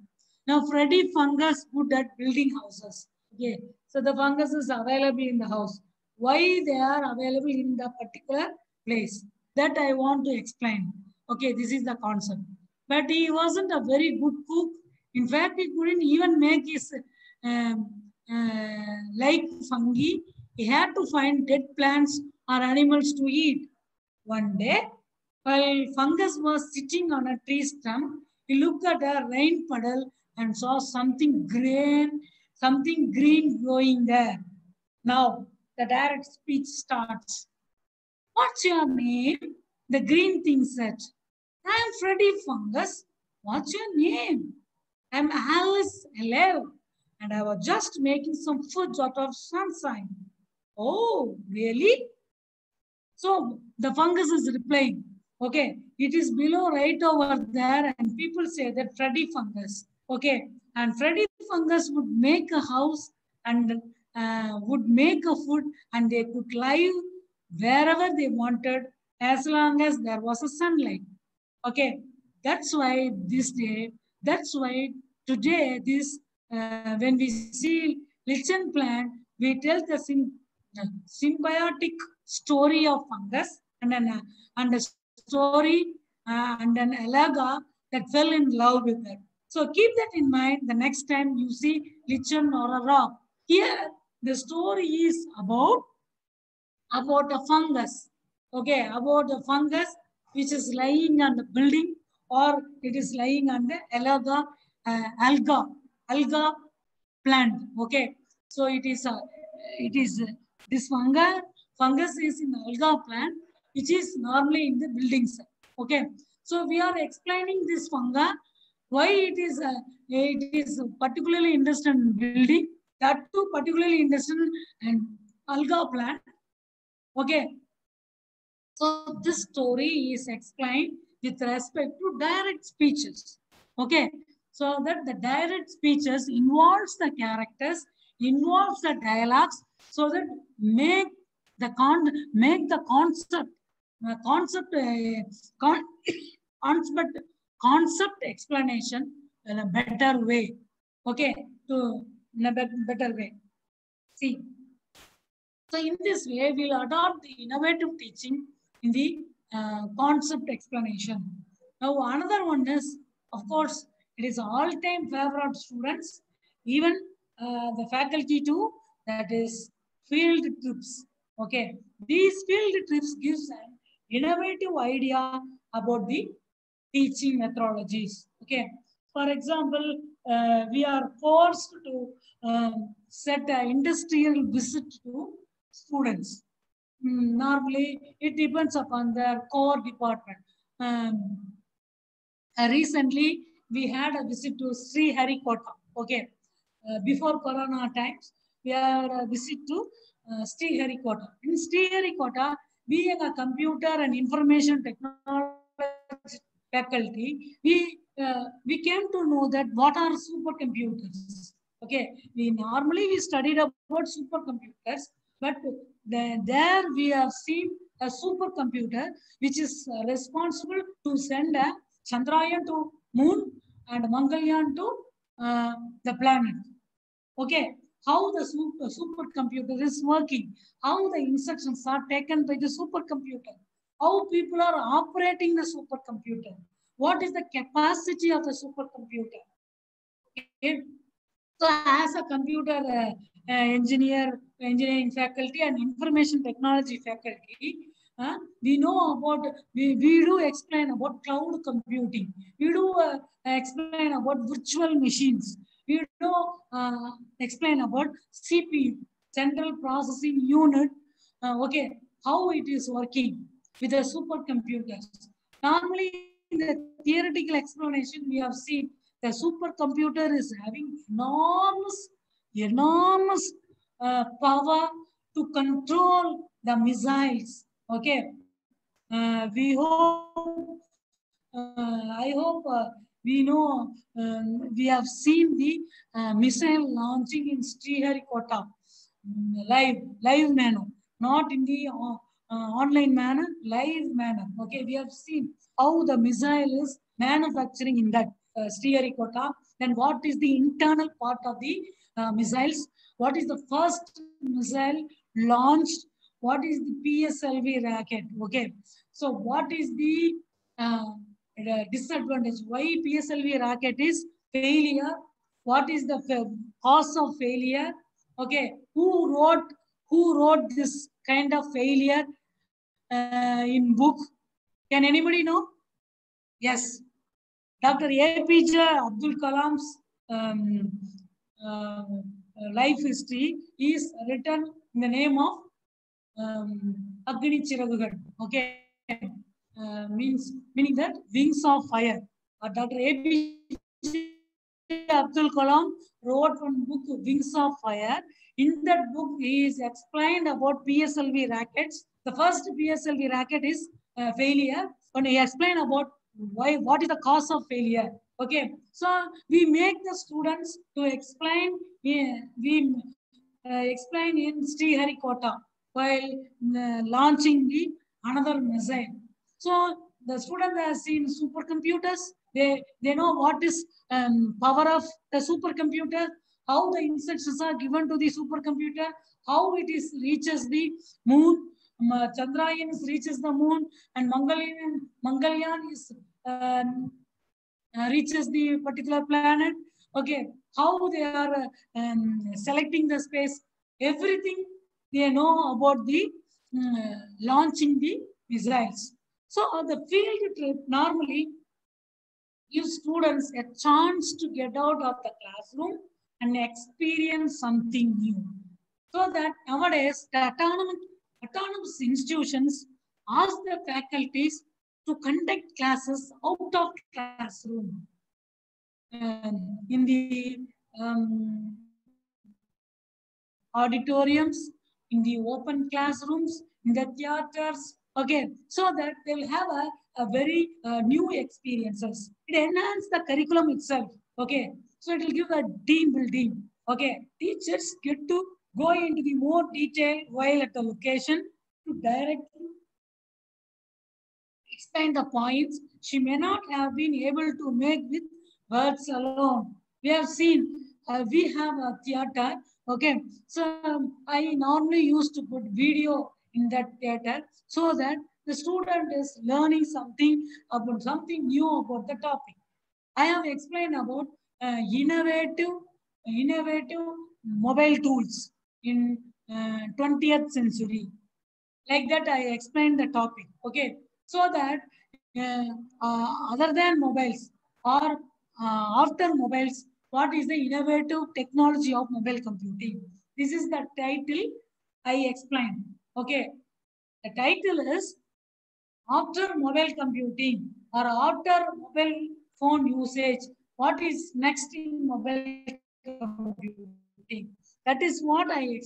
Now, Freddy fungus good at building houses. Okay, so the fungus is available in the house. Why they are available in the particular place? That I want to explain. Okay, this is the concept. But he wasn't a very good cook. In fact, he couldn't even make his like fungi. He had to find dead plants or animals to eat. One day, while fungus was sitting on a tree stump, he looked at a rain puddle and saw something green growing there. Now the direct speech starts. What's your name? The green thing said. I am Freddy Fungus. What's your name? I'm Alice. Hello. And I was just making some food out of sunshine. Oh, really? So the fungus is replying. Okay, it is below right over there, and people say that Freddy Fungus. Okay, and Freddy Fungus would make a house and would make a food, and they could live wherever they wanted as long as there was a sunlight. Okay, that's why this day, that's why today, when we see lichen plant, we tell the symbiotic story of fungus and a story and an alaga that fell in love with it. So keep that in mind the next time you see lichen or a rock. Here, the story is about a fungus. Okay, about a fungus which is lying on the building or it is lying on the alga plant. Okay, so it is this fungus is in alga plant which is normally in the buildings. Okay, so we are explaining this fungi why it is particularly interested in building, that too particularly interested in alga plant. Okay, so this story is explained with respect to direct speeches. Okay, so that the direct speeches involves the characters, involves the dialogues, so that make the con, concept explanation in a better way. Okay, in a better way. See. So in this way, we'll adopt the innovative teaching in the concept explanation. Now, another one is, of course, it is all-time favorite students, even the faculty too, that is field trips. Okay, these field trips gives an innovative idea about the teaching methodologies. Okay, for example, we are forced to set an industrial visit to students. Normally, it depends upon their core department. Recently, we had a visit to Sri Harikota. Okay, before Corona times, we had a visit to Sri Harikota. In Sri Harikota, being a computer and information technology faculty, we came to know that what are supercomputers. Okay, we studied about supercomputers, but there we have seen a supercomputer which is responsible to send a Chandrayaan to moon and Mangalyaan to the planet. Okay, how the supercomputer is working, how the instructions are taken by the supercomputer, how people are operating the supercomputer, what is the capacity of the supercomputer. Okay. So as a computer engineering faculty and information technology faculty, we know about, we do explain about cloud computing. We do explain about virtual machines. We do explain about CPU, Central Processing Unit, okay, how it is working with the supercomputers. Normally, in the theoretical explanation, we have seen the supercomputer is having enormous power to control the missiles. Okay, we hope, I hope we know, we have seen the missile launching in Sriharikota, live manner, not in the online manner, live manner. Okay, we have seen how the missile is manufacturing in that Sriharikota. Then what is the internal part of the missiles? What is the first missile launched? What is the PSLV rocket? Okay, so what is the disadvantage? Why PSLV rocket is failure? What is the cause of failure? Okay, who wrote this kind of failure in book? Can anybody know? Yes, Dr. APJ Abdul Kalam's um, uh, life history is written in the name of Agni Chiragugal. Okay, meaning that wings of fire. Dr. APJ Abdul Kalam wrote one book, Wings of Fire. In that book, he is explained about PSLV rackets. The first PSLV racket is failure. And he explained about what is the cause of failure. Okay, so we make the students to explain. We explain in Sriharikota while launching the another missile. So the student has seen supercomputers. They know what is power of the supercomputer, how the instructions are given to the supercomputer, how it is reaches the moon. Chandrayaan reaches the moon, and Mangalyaan is reaches the particular planet. Okay, how they are selecting the space, everything they know about the launching the missiles. So the field trip normally gives students a chance to get out of the classroom and experience something new. So that nowadays the autonomous institutions ask the faculties to conduct classes out of classroom in the auditoriums, in the open classrooms, in the theaters. Okay, so that they will have a very new experiences. It enhances the curriculum itself. Okay, so it will give a team building. Okay, teachers get to go into the more detail while at the location to directly explain the points she may not have been able to make with words alone. We have seen, we have a theater, okay? So I normally used to put video in that theater so that the student is learning something about something new about the topic. I have explained about innovative mobile tools in 20th century. Like that, I explained the topic. Okay, so that other than mobiles or after mobiles, what is the innovative technology of mobile computing? This is the title I explained. Okay, the title is after mobile computing or after mobile phone usage, what is next in mobile computing? That is what I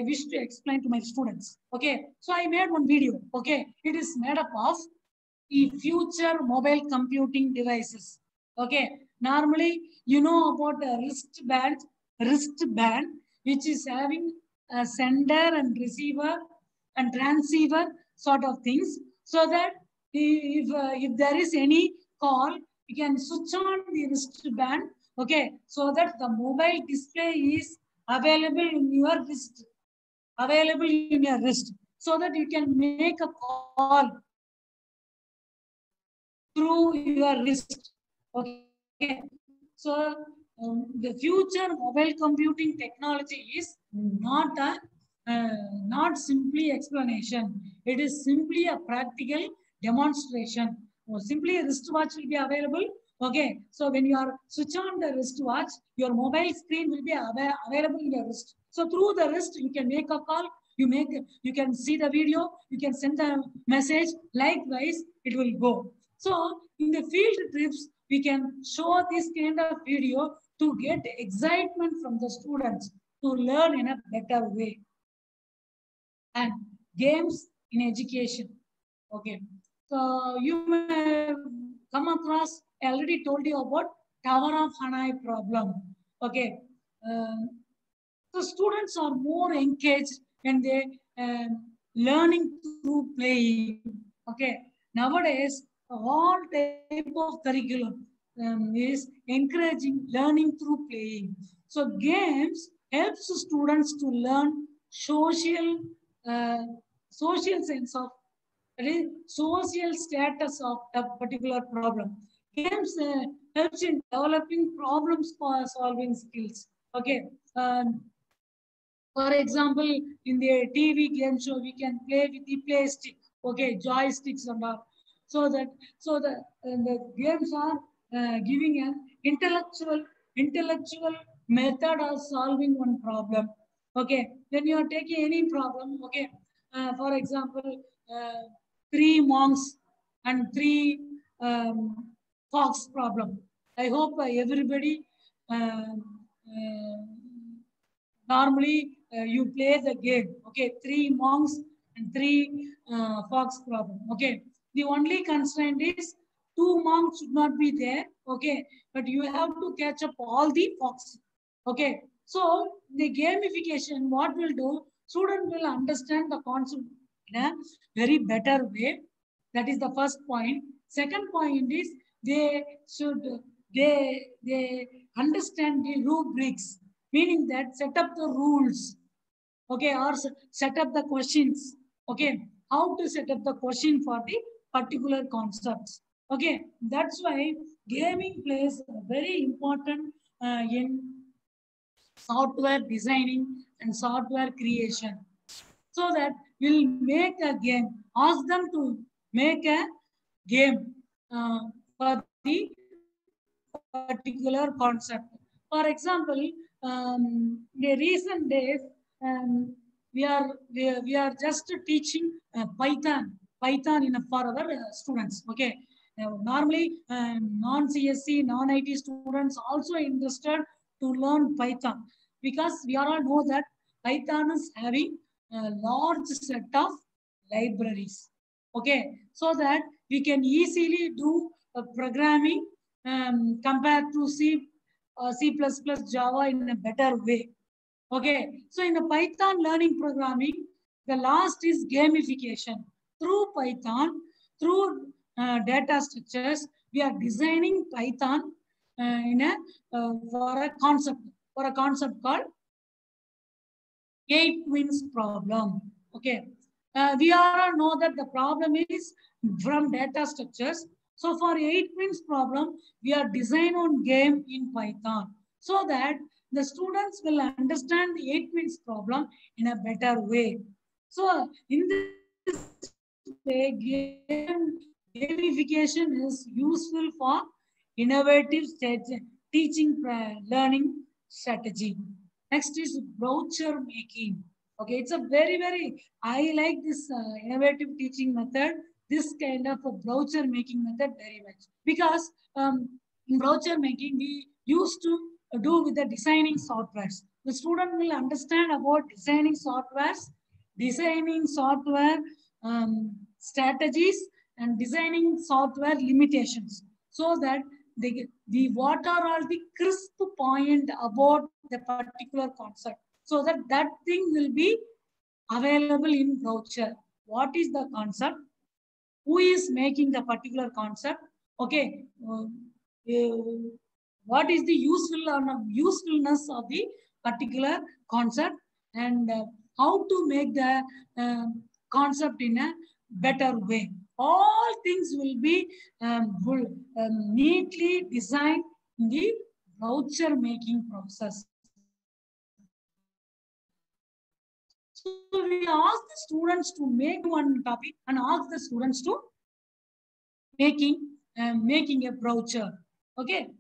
wish to explain to my students. Okay, so I made one video. Okay, it is made up of the future mobile computing devices. Okay, normally you know about a wristband, which is having a sender and receiver and transceiver sort of things, so that if there is any call, you can switch on the wristband. Okay, so that the mobile display is available in your wrist, so that you can make a call through your wrist. Okay, so the future mobile computing technology is not simply explanation. It is simply a practical demonstration. Simply a wristwatch will be available. Okay, so when you are switch on the wristwatch, your mobile screen will be available in your wrist. So through the wrist, you can make a call. You can see the video. You can send a message. Likewise, it will go. So in the field trips, we can show this kind of video to get excitement from the students to learn in a better way. And games in education. Okay. So you may come across, I already told you about Tower of Hanai problem. Okay. So students are more engaged and they learning through playing. Okay. Nowadays, all type of curriculum is encouraging learning through playing. So games helps students to learn uh, social sense of social status of a particular problem. Games helps in developing problems for solving skills. Okay. For example, in the TV game show, we can play with the play stick, okay, joysticks and all. So the games are giving an intellectual intellectual method of solving one problem. Okay, when you are taking any problem, okay, for example, 3 monks and 3 fox problem. I hope everybody normally you play the game. Okay, 3 monks and 3 fox problem. Okay, the only constraint is 2 monks should not be there. Okay, but you have to catch up all the fox. Okay, so the gamification, what will do? Student will understand the concept in a very better way. That is the first point. Second point is they should they understand the rubrics, meaning that set up the rules, okay, or set up the questions, okay, how to set up the question for the particular concepts, okay. That's why gaming plays a very important in software designing and software creation, so that we'll make a game, ask them to make a game for the particular concept. For example, the recent days, we are just teaching Python for our students. Okay, normally non-CSC, non-IT students also interested to learn Python, because we all know that Python is having a large set of libraries. Okay, so that we can easily do programming compared to C++, Java in a better way. Okay, so in the Python learning programming, the last is gamification. Through Python, through data structures, we are designing Python in a for a concept called 8 wins problem. Okay, we all know that the problem is from data structures. So for 8 wins problem, we are design on game in Python, so that the students will understand the 8 wins problem in a better way. So in this way, gamification is useful for innovative teaching learning strategy. Next is brochure making. Okay, it's a very, I like this innovative teaching method, this kind of a brochure making method very much. Because in brochure making, we used to do with the designing softwares. The student will understand about designing software strategies, and designing software limitations, so that what are all the crisp point about the particular concept, so that that thing will be available in brochure. What is the concept? Who is making the particular concept? Okay, what is the usefulness of the particular concept, and how to make the concept in a better way. All things will be neatly designed in the brochure making process. So we ask the students to make one topic and ask the students to making a brochure. Okay.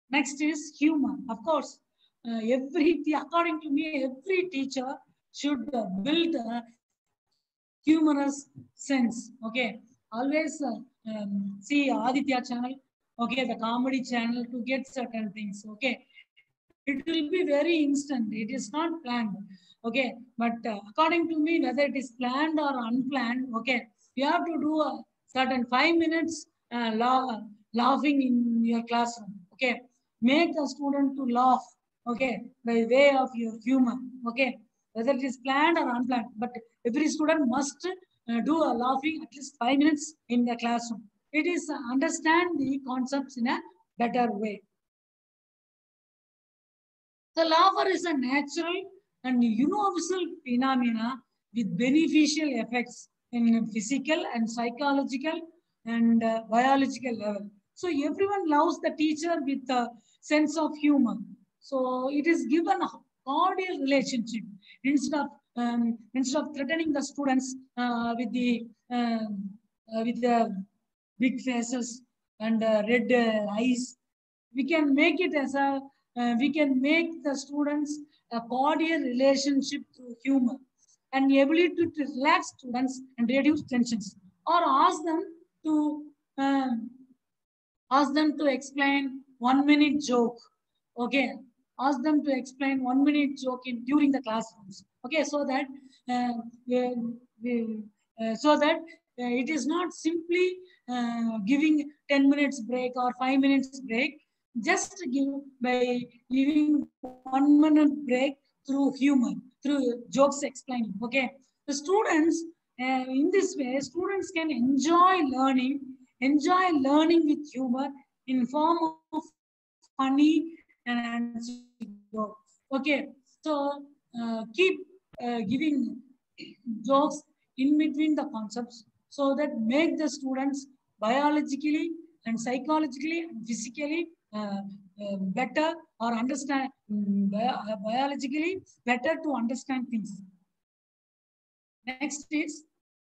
Next is humor. Of course, according to me, every teacher should build a humorous sense. Okay. Always see Aditya channel. Okay, the comedy channel, to get certain things. Okay. It will be very instant. It is not planned. Okay. But according to me, whether it is planned or unplanned, okay, you have to do a certain 5 minutes laughing in your classroom. Okay. Make the student to laugh. Okay. By way of your humor. Okay. Whether it is planned or unplanned. But every student must do a laughing at least 5 minutes in the classroom. It is understand the concepts in a better way. The laugher is a natural and universal phenomena with beneficial effects in physical and psychological and biological level. So everyone loves the teacher with a sense of humor. So it is given a cordial relationship instead of threatening the students with the big faces and red eyes. we can make it as a, we can make the students a cordial relationship through humor and ability to relax students and reduce tensions, or to um, ask them to explain 1 minute joke. Okay, ask them to explain 1 minute joke in during the classrooms. Okay, so that uh, we, so that it is not simply giving 10 minutes break or 5 minutes break. Just give by giving 1 minute break through humor, through jokes explaining. Okay, the students in this way, students can enjoy learning with humor in form of funny and joke. Okay, so keep giving jokes in between the concepts so that make the students biologically and psychologically and physically better, or understand biologically better to understand things. Next is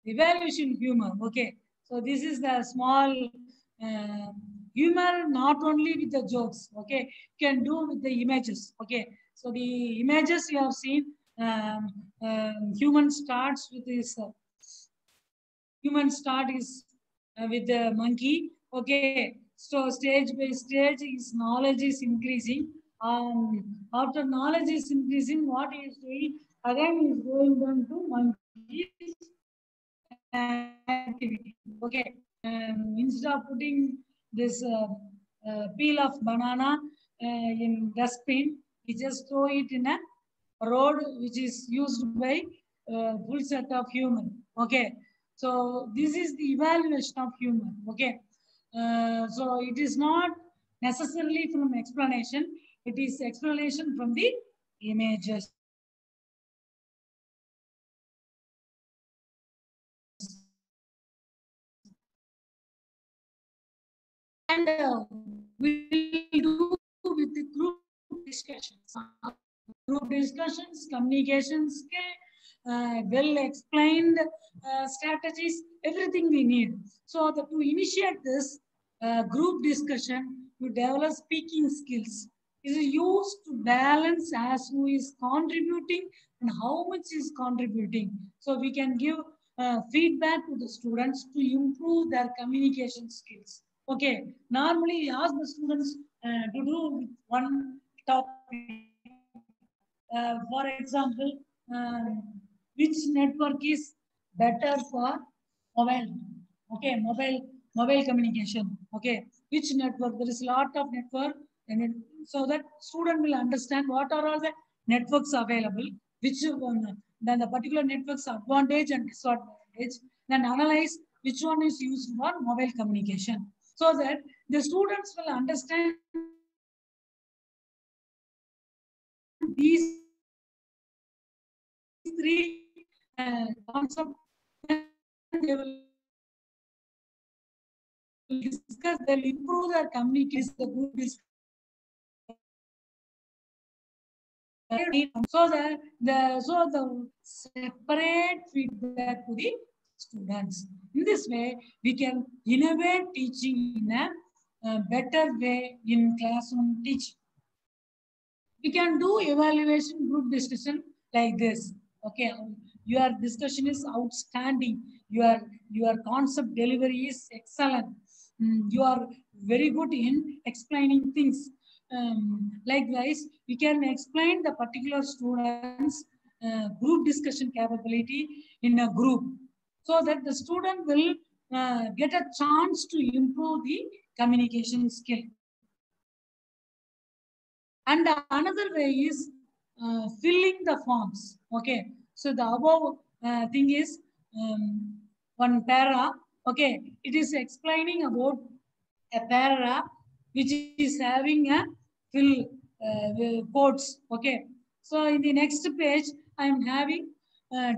evaluation humor. Okay, so this is the small uh, humor, not only with the jokes. Okay, you can do with the images. Okay, so the images you have seen, human starts with this. Human start is with the monkey. Okay, so stage by stage, his knowledge is increasing. After knowledge is increasing, what he is doing? Again, he is going down to monkeys activity. Okay, instead of putting this peel of banana in dustbin, we just throw it in a road which is used by full set of human. Okay, so this is the evaluation of human. Okay, so it is not necessarily from explanation; it is explanation from the images. And we do with the group discussions. Group discussions, communication skill, well explained strategies, everything we need. So to initiate this group discussion, to develop speaking skills is used to balance as who is contributing and how much is contributing. So we can give feedback to the students to improve their communication skills. Okay, normally we ask the students to do with one topic. For example, which network is better for mobile? Okay, mobile communication. Okay, which network? There is a lot of network, and so that student will understand what are all the networks available, which one, then the particular network's advantage and disadvantage, then analyze which one is used for mobile communication, so that the students will understand these three concepts. They will discuss, they'll improve their communication, the group discussion. So the separate feedback to the students. In this way, we can innovate teaching in a better way in classroom teaching. We can do evaluation group discussion like this. Okay, your discussion is outstanding. Your concept delivery is excellent. You are very good in explaining things. Likewise, we can explain the particular student's group discussion capability in a group, so that the student will get a chance to improve the communication skill. And another way is filling the forms. Okay. So the above thing is one para. Okay. It is explaining about a para which is having a fill quotes. Okay. So in the next page, I am having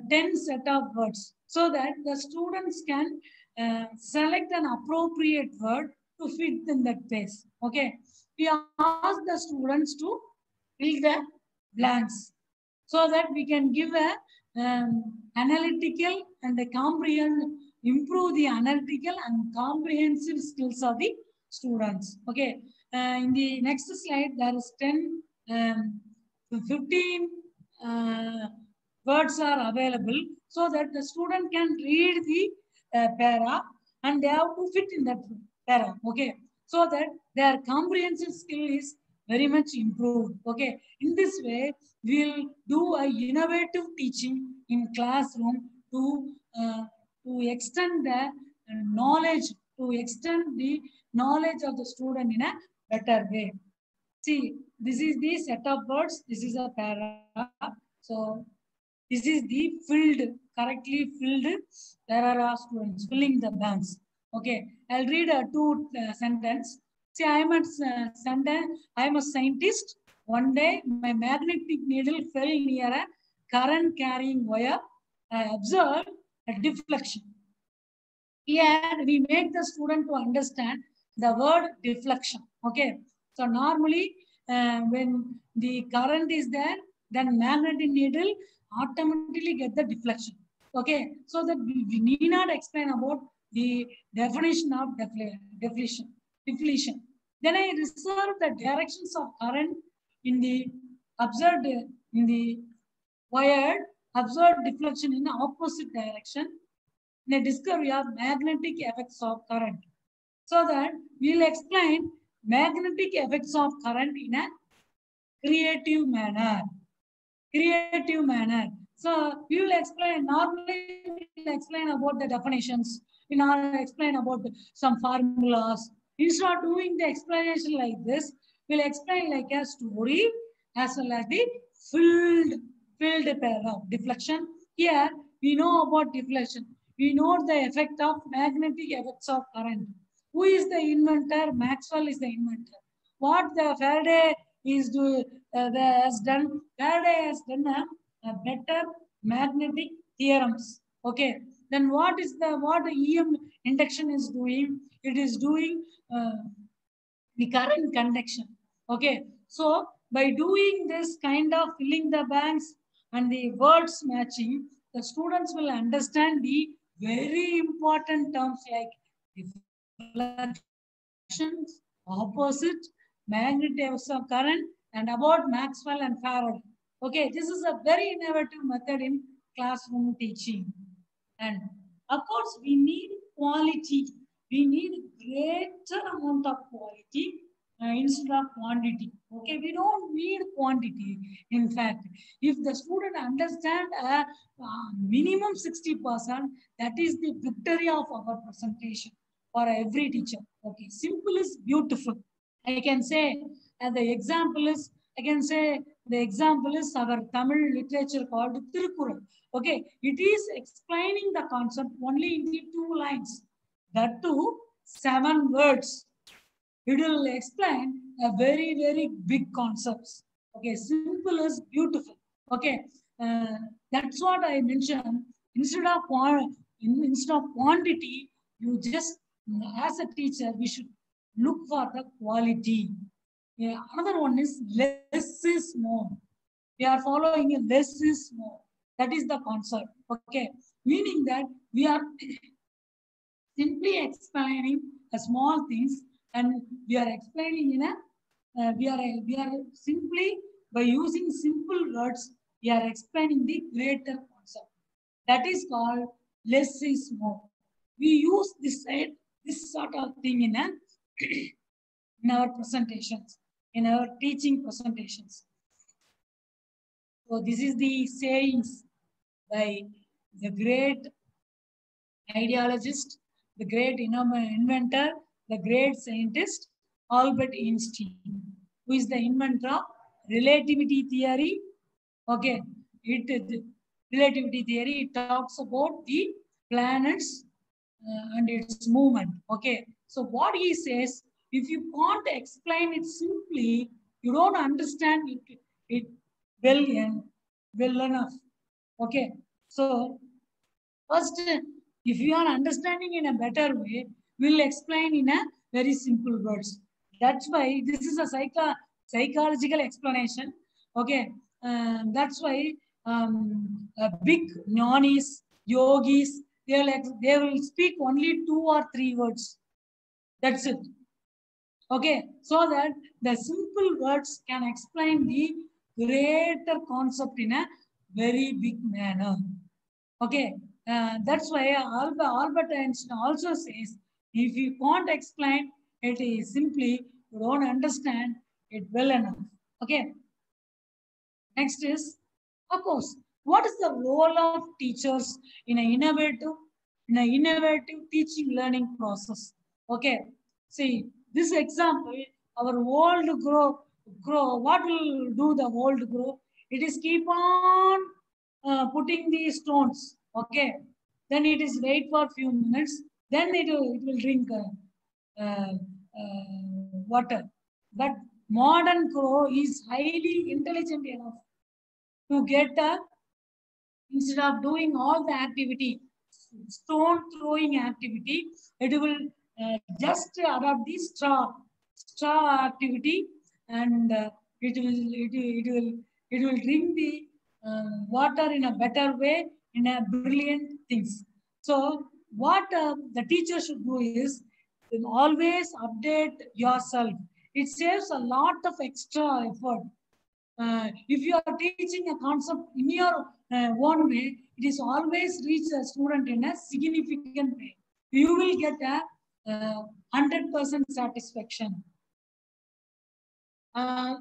10 set of words so that the students can select an appropriate word to fit in that place. Okay. We ask the students to fill the blanks so that we can give a analytical and a improve the analytical and comprehensive skills of the students. Okay. In the next slide, there is 10, 15 words are available so that the student can read the para and they have to fit in that para. Okay. So that their comprehension skill is very much improved. Okay. In this way, we'll do a innovative teaching in classroom to extend the knowledge, to extend the knowledge of the student in a better way. See, this is the set of words. This is a para. So this is the filled, correctly filled. There are students filling the blanks. Okay, I'll read a two sentence. See, I am a scientist. One day, my magnetic needle fell near a current carrying wire. I observed a deflection. Here, we make the student to understand the word deflection. Okay, so normally when the current is there, then magnetic needle automatically get the deflection. Okay, so that we need not explain about the definition of defletion. Then I reserve the directions of current in the observed in the wired observed deflection in the opposite direction in a discovery of magnetic effects of current. So that we'll explain magnetic effects of current in a creative manner. Creative manner. So we will explain, normally we'll explain about the definitions, we will explain about some formulas. Instead of doing the explanation like this, we'll explain like a story as well as the filled paragraph. Deflection. Here we know about deflection. We know the effect of magnetic effects of current. Who is the inventor? Maxwell is the inventor. What the Faraday is has done? Faraday has done a better magnetic theorems. Okay. Then what EM induction is doing? It is doing the current conduction. Okay. So by doing this kind of filling the blanks and the words matching, the students will understand the very important terms like deflections, opposite, magnetics of current, and about Maxwell and Faraday. Okay, this is a very innovative method in classroom teaching. And of course, we need quality. We need greater amount of quality instead of quantity. Okay, we don't need quantity. In fact, if the student understand a minimum 60%, that is the victory of our presentation for every teacher. Okay, simple is beautiful. I can say, and the example is, I can say the example is our Tamil literature called Tirukkural. Okay, it is explaining the concept only in the 2 lines. That too, 7 words. It will explain a very, very big concepts. Okay, simple is beautiful. Okay, that's what I mentioned. Instead of quantity, you just, as a teacher, we should look for the quality. Yeah, another one is less is more. We are following a less is more. That is the concept. Okay, meaning that we are simply explaining a small things, and we are explaining in a we are simply by using simple words, we are explaining the greater concept. That is called less is more. We use this sort of thing in in our presentations, in our teaching presentations. So this is the sayings by the great ideologist, the great inventor, the great scientist, Albert Einstein, who is the inventor of relativity theory. Okay, relativity theory, it talks about the planets and its movement. Okay, so what he says, if you can't explain it simply, you don't understand it well enough. Okay, so first, if you are understanding in a better way, we'll explain in a very simple words. That's why this is a psychological explanation. Okay, that's why big jnanis, yogis, they will speak only 2 or 3 words. That's it. Okay, so that the simple words can explain the greater concept in a very big manner. Okay, that's why Albert Einstein also says, if you can't explain it is simply you don't understand it well enough. Okay, next is, of course, what is the role of teachers in an innovative teaching learning process? Okay, see this example, our world grow. What will do the world grow? It is keep on putting the stones. Okay, then it is wait for few minutes. Then it will drink water. But modern crow is highly intelligent enough to get instead of doing all the activity, stone throwing activity, it will just adopt the straw activity, and it will drink the water in a better way, in a brilliant things. So what the teacher should do is always update yourself. It saves a lot of extra effort. If you are teaching a concept in your own way, it is always reach the student in a significant way. You will get a 100% satisfaction. Uh,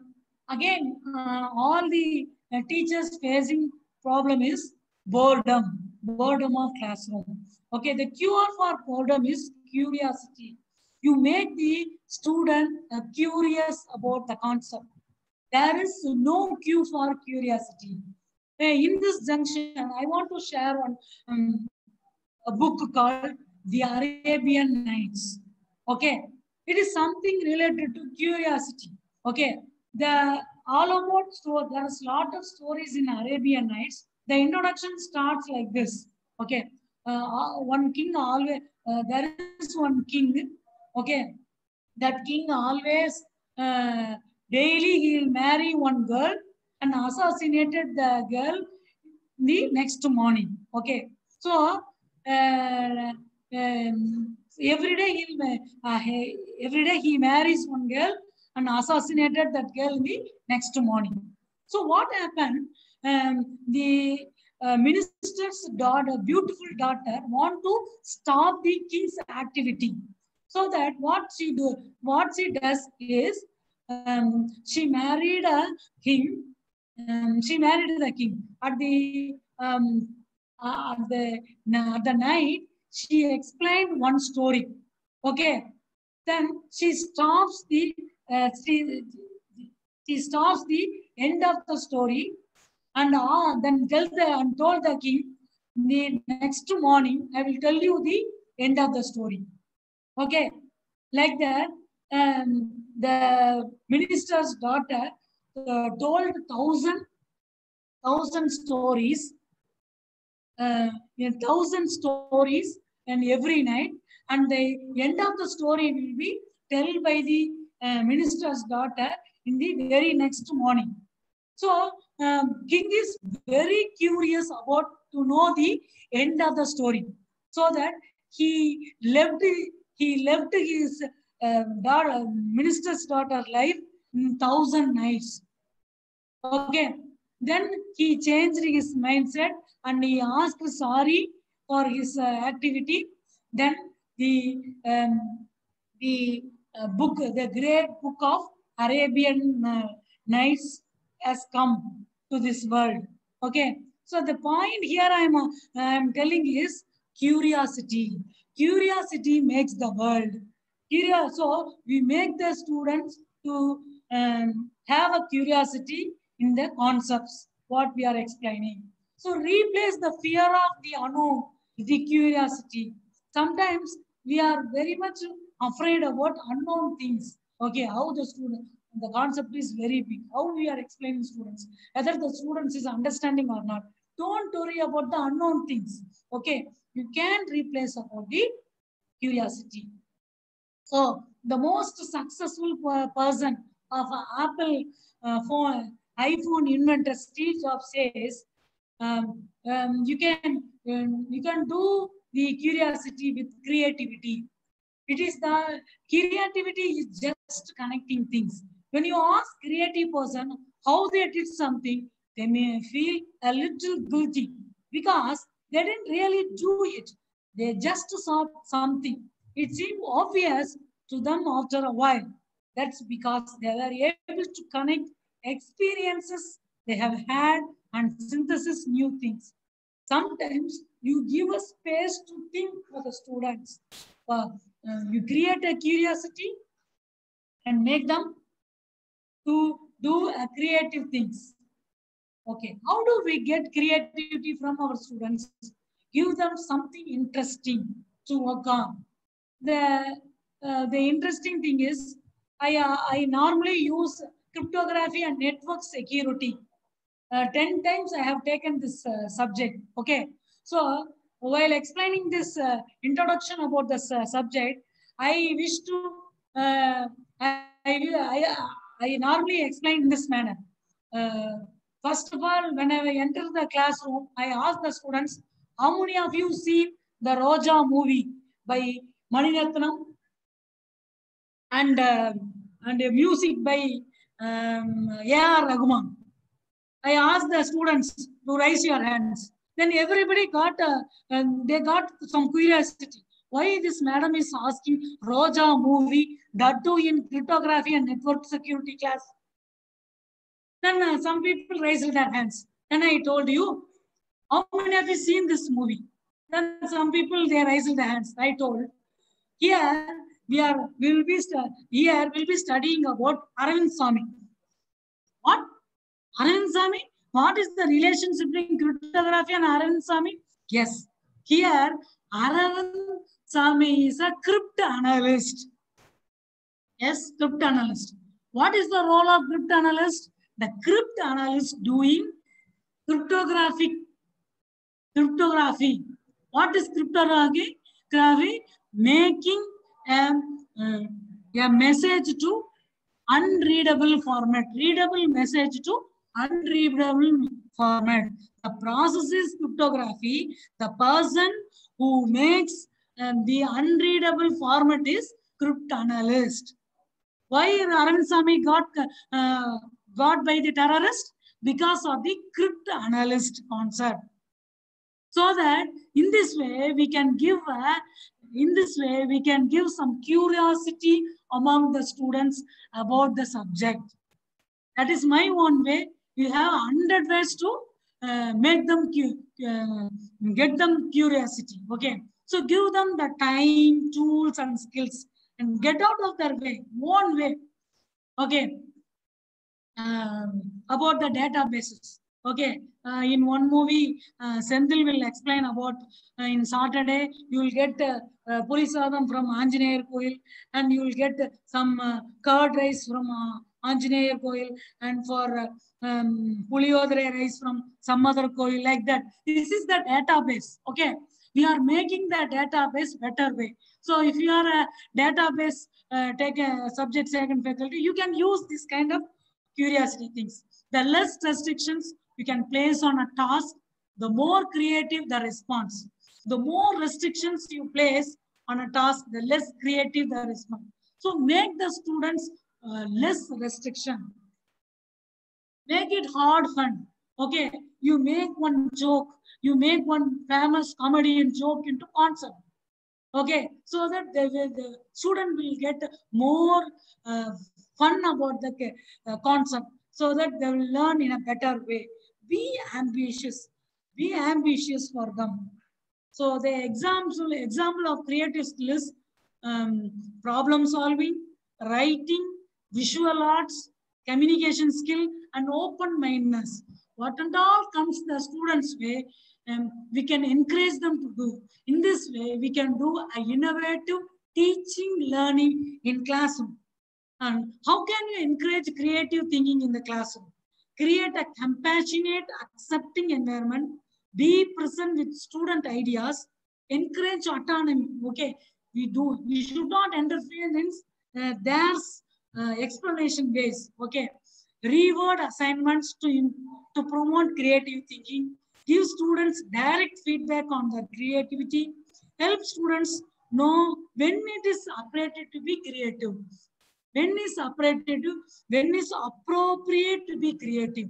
Again, all the teachers facing problem is boredom of classroom. Okay, the cure for boredom is curiosity. You make the student curious about the concept. There is no cue for curiosity. In this junction, I want to share a book called The Arabian Nights. Okay, it is something related to curiosity. Okay, the all about story. There is lot of stories in Arabian Nights. The introduction starts like this. Okay, one king always there is one king. Okay, that king always daily he will marry one girl and assassinated the girl the next morning. Okay, so every day every day he marries one girl and assassinated that girl in the next morning. So what happened? The minister's daughter, beautiful daughter, want to stop the king's activity. So that what she does is she married a king. She married the king at the night. She explained one story. Okay, then she stops the end of the story, and then told the king, the next morning I will tell you the end of the story. Okay, like that, the minister's daughter told thousand stories, uh, 1,000 stories, and every night, and the end of the story will be told by the minister's daughter in the very next morning. So king is very curious about to know the end of the story, so that he left his minister's daughter life in 1,000 nights. Okay, then he changed his mindset and he asked sorry for his activity. Then the the great book of Arabian Nights has come to this world. Okay, so the point here I'm telling is curiosity. Curiosity makes the world. So we make the students to have a curiosity in the concepts what we are explaining. So replace the fear of the unknown with the curiosity. Sometimes we are very much afraid about unknown things. Okay, how the concept is very big. How we are explaining students, whether the students is understanding or not. Don't worry about the unknown things. Okay, you can replace about the curiosity. So the most successful person of Apple iPhone inventor Steve Jobs says, you can do the curiosity with creativity. It is the creativity is just connecting things. When you ask creative person how they did something, they may feel a little guilty because they didn't really do it. They just saw something. It seemed obvious to them after a while. That's because they were able to connect experiences they have had and synthesis new things. Sometimes you give a space to think for the students. Uh, you create a curiosity and make them to do creative things. Okay, how do we get creativity from our students? Give them something interesting to work on. The interesting thing is, I normally use cryptography and network security. 10 times I have taken this subject. Okay. So while explaining this introduction about this subject, I wish to, I normally explain in this manner. Uh, First of all, when I enter the classroom, I ask the students, how many of you seen the Roja movie by Maniratnam and music by A.R. Rahman? I asked the students to raise your hands. Then everybody got, they got some curiosity. Why this madam is asking Roja movie, that too in cryptography and network security class? Then some people raised their hands. Then I told you, how many of you seen this movie? Then some people, they raised their hands. I told, here we'll be studying about Aravind Swamy. What? Aravind Swamy? What is the relationship between cryptography and Aravind Swamy? Yes. Here, Aravind Swamy is a cryptanalyst. Yes, cryptanalyst. What is the role of cryptanalyst? The cryptanalyst doing cryptography. What is cryptography? Making a message to unreadable format, readable message to unreadable format. The process is cryptography. The person who makes the unreadable format is cryptanalyst. Why Aravind Swamy got by the terrorist? Because of the cryptanalyst concept. So that in this way we can give some curiosity among the students about the subject. That is my one way. You have 100 ways to make them get them curiosity. Okay, so give them the time, tools, and skills, and get out of their way, one way. Okay, about the databases. Okay, in one movie, Senthil will explain about in Saturday, you will get Puri Sadam from Anjaneer Koil, and you will get some curd rice from Anjaneer Koil, and for Puliyodare rice from some other Koil, like that. This is the database. Okay, we are making the database better way. So if you are a database, take a subject second faculty, you can use this kind of curiosity things. The less restrictions you can place on a task, the more creative the response. The more restrictions you place on a task, the less creative the response. So make the students less restriction. Make it hard fun. Okay, you make one joke, you make one famous comedian joke into concept. Okay, so that the student will get more fun about the concept, so that they will learn in a better way. Be ambitious. Be ambitious for them. So the example of creative skill is problem solving, writing, visual arts, communication skill, and open-mindedness. What and all comes the students' way, we can encourage them to do. In this way, we can do an innovative teaching learning in classroom. And how can you encourage creative thinking in the classroom? Create a compassionate, accepting environment. Be present with student ideas. Encourage autonomy. Okay, we should not interfere in their explanation base. Okay, reward assignments to promote creative thinking. Give students direct feedback on their creativity. Help students No, when it is appropriate to be creative. When is appropriate when is appropriate to be creative.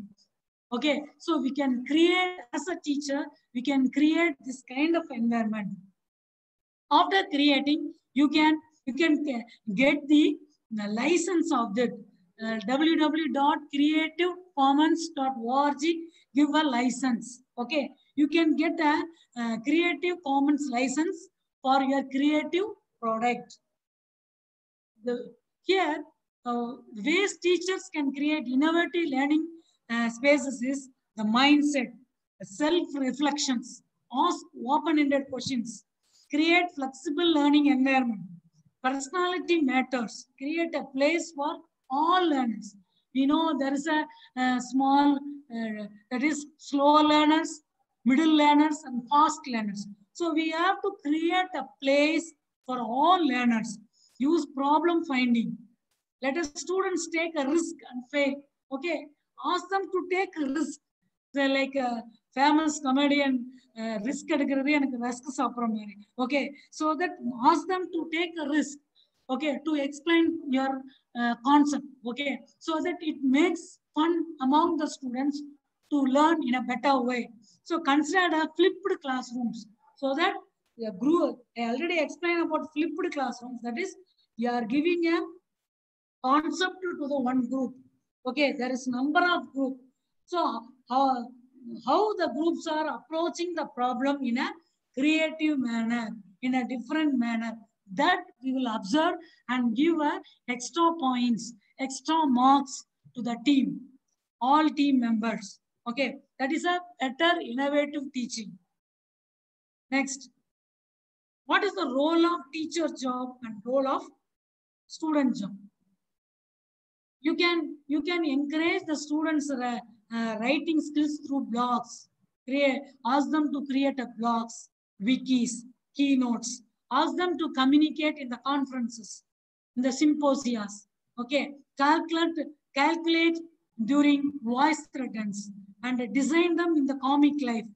Okay, so we can create as a teacher, we can create this kind of environment. After creating, you can get the license of that. www.creativecommons.org give a license. Okay, you can get a Creative Commons license for your creative product. The, here, ways teachers can create innovative learning spaces is the mindset, self-reflections, ask open-ended questions, create flexible learning environment. Personality matters. Create a place for all learners. We know there is a small, that is slow learners, middle learners, and fast learners. So we have to create a place for all learners. Use problem finding. Let the students take a risk and fail. Okay, ask them to take a risk. They're like a famous comedian, risk எடுக்கிறது எனக்கு rusk சாப்பிட்ற மாதிரி. Okay, so that ask them to take a risk. Okay, to explain your concept. Okay, so that it makes fun among the students to learn in a better way. So consider a flipped classrooms, so that the group, I already explained about flipped classrooms. That is, you are giving a concept to the one group. Okay, there is number of group. So how the groups are approaching the problem in a creative manner, in a different manner, that we will observe and give a extra points, extra marks to the team, all team members. Okay, that is a better innovative teaching. Next, what is the role of teacher job and role of student job? You can encourage the students writing skills through blogs. Ask them to create a blogs, wikis, keynotes. Ask them to communicate in the conferences, in the symposias. Okay, calculate during voice threatens and design them in the comic life.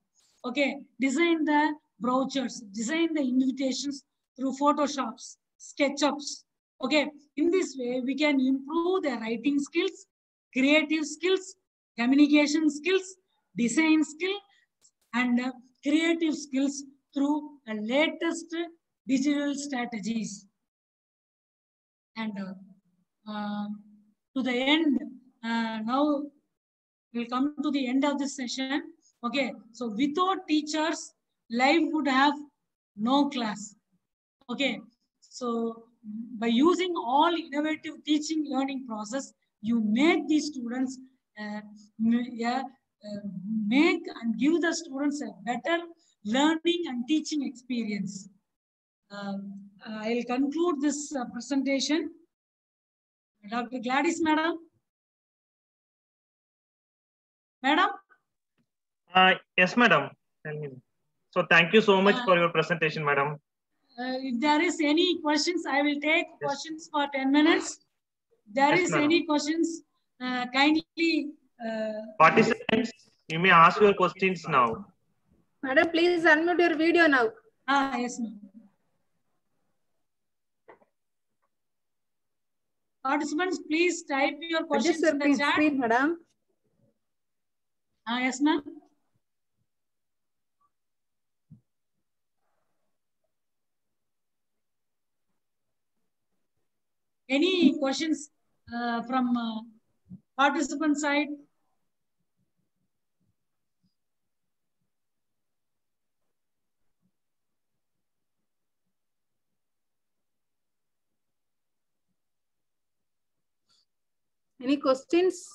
Okay, design the brochures, design the invitations through Photoshops, SketchUps. Okay, in this way, we can improve their writing skills, creative skills, communication skills, design skill, and creative skills through the latest digital strategies. And to the end, now we'll come to the end of this session. Okay, so without teachers, life would have no class. Okay, so by using all innovative teaching learning process, you make these students make and give the students a better learning and teaching experience. I'll conclude this presentation. Dr. Gladys, madam. Madam? Yes, madam. Tell me. So thank you so much for your presentation, madam. If there is any questions, I will take questions for 10 minutes. There is any questions, kindly. Participants, you may ask your questions now. Madam, please unmute your video now. Yes, ma'am. Participants, please type your questions in the chat. Screen, madam. Yes, ma'am. Any questions from participant side? Any questions?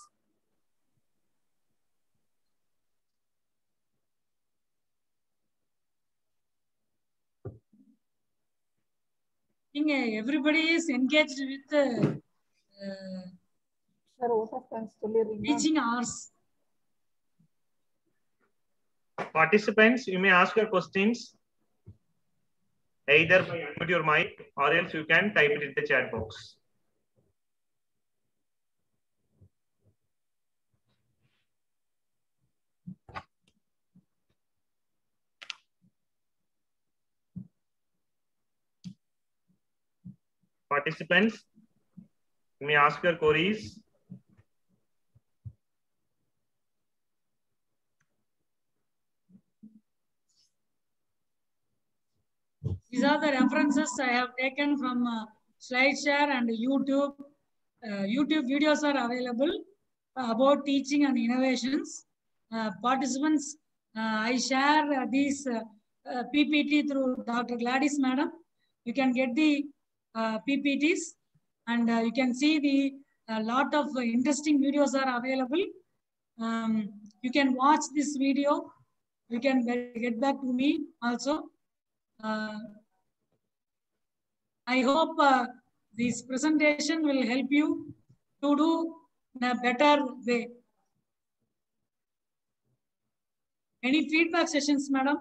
I think everybody is engaged with teaching hours. Participants, you may ask your questions either by unmute your mic or else you can type it in the chat box. participants, you may ask your queries. These are the references I have taken from SlideShare and YouTube. YouTube videos are available about teaching and innovations. Participants, I share these PPT through Dr. Gladys Madam. You can get the PPTs and you can see the lot of interesting videos are available. You can watch this video. You can get back to me also. I hope this presentation will help you to do in a better way. Any feedback sessions, madam?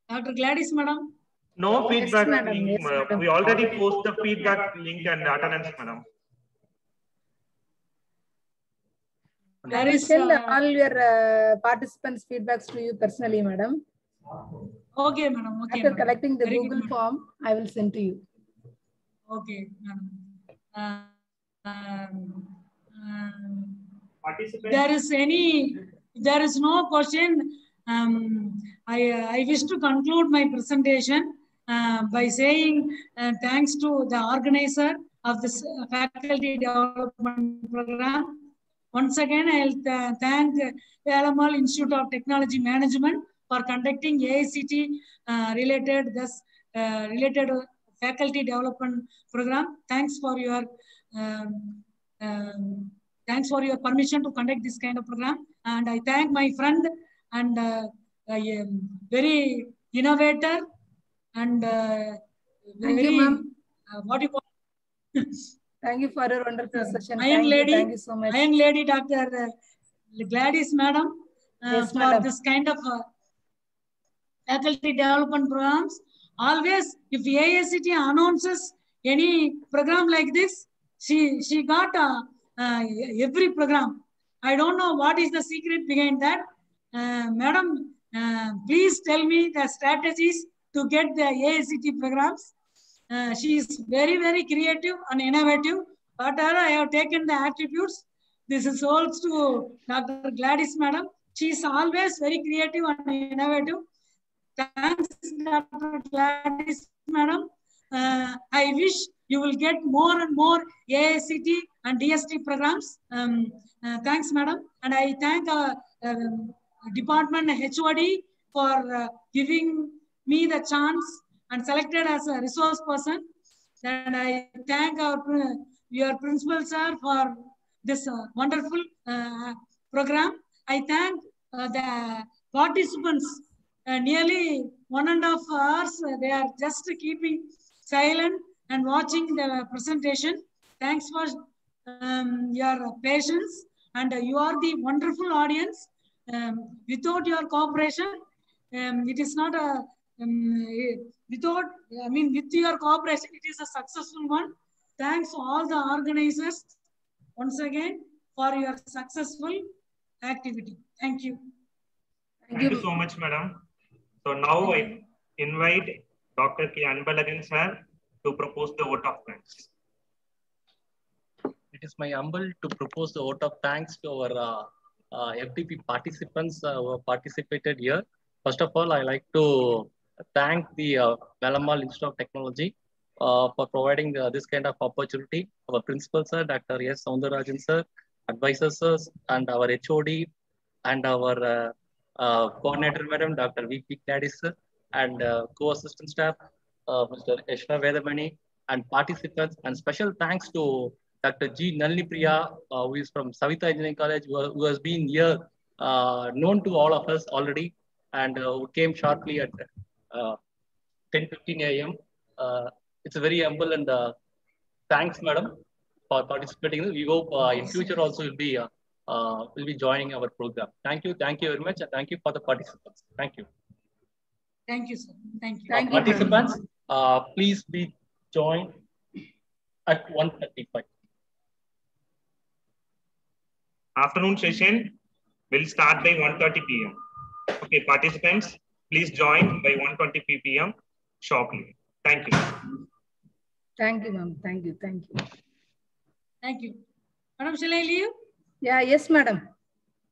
Dr. Gladys, madam? No feedback madam. link. Yes, madam. We already post the feedback link and attendance, madam. There I will is send all your participants' feedbacks to you personally, madam. okay, madam. Okay, After madam. collecting the Very good, Google madam. form, I will send to you. Okay, madam. Participants. There is no question. I wish to conclude my presentation by saying thanks to the organizer of this faculty development program. Once again, I'll thank Alamal Institute of Technology Management for conducting AICT related faculty development program. Thanks for your permission to conduct this kind of program. And I thank my friend and very innovator and Thank you, ma'am. What you call Thank you for your wonderful session. Iron Thank you so much. Iron Lady Dr. Gladys Madam Yes, for madam. this kind of faculty development programs. Always, if AICT announces any program like this, she got every program. I don't know what is the secret behind that. Madam, please tell me the strategies to get the AICT programs. She is very, very creative and innovative. Whatever I have taken the attributes, this is also to Dr. Gladys Madam. She is always very creative and innovative. Thanks, Dr. Gladys Madam. I wish you will get more and more AICT and DST programs. Thanks, Madam. And I thank Department HOD for giving me the chance and selected as a resource person. And I thank your principal, sir, for this wonderful program. I thank the participants. Nearly 1.5 hours, they are just keeping silent and watching the presentation. Thanks for your patience, and you are the wonderful audience. Without your cooperation, it is not a with your cooperation, it is a successful one. Thanks all the organizers once again for your successful activity. Thank you. Thank you so much, madam. So now I invite Dr. K. Anbalagan sir to propose the vote of thanks. It is my humble to propose the vote of thanks to our FDP participants who have participated here. First of all, I like to thank the Alamal Institute of Technology for providing this kind of opportunity. Our principal sir, Dr. S. Soundarajan sir, advisors sir, and our HOD, and our coordinator madam, Dr. V.P. Gladys sir, and co-assistant staff, Mr. Eshna Vedamani, and participants. And special thanks to Dr. G. Nalini Priya, who is from Savita Engineering College, who has been here, known to all of us already, and who came sharply at 10:15 a.m. It's a very humble and thanks, madam, for participating. We hope in future also will be joining our program. Thank you very much, and thank you for the participants. Thank you. Thank you, sir. Thank you. Thank you, Participants, please be joined at 1:35. Afternoon session will start by 1:30 p.m. Okay, participants, please join by 1:20 p.m. sharply. Thank you. Thank you, ma'am. Thank you. Thank you. Thank you. Madam, shall I leave? Yeah, yes, madam.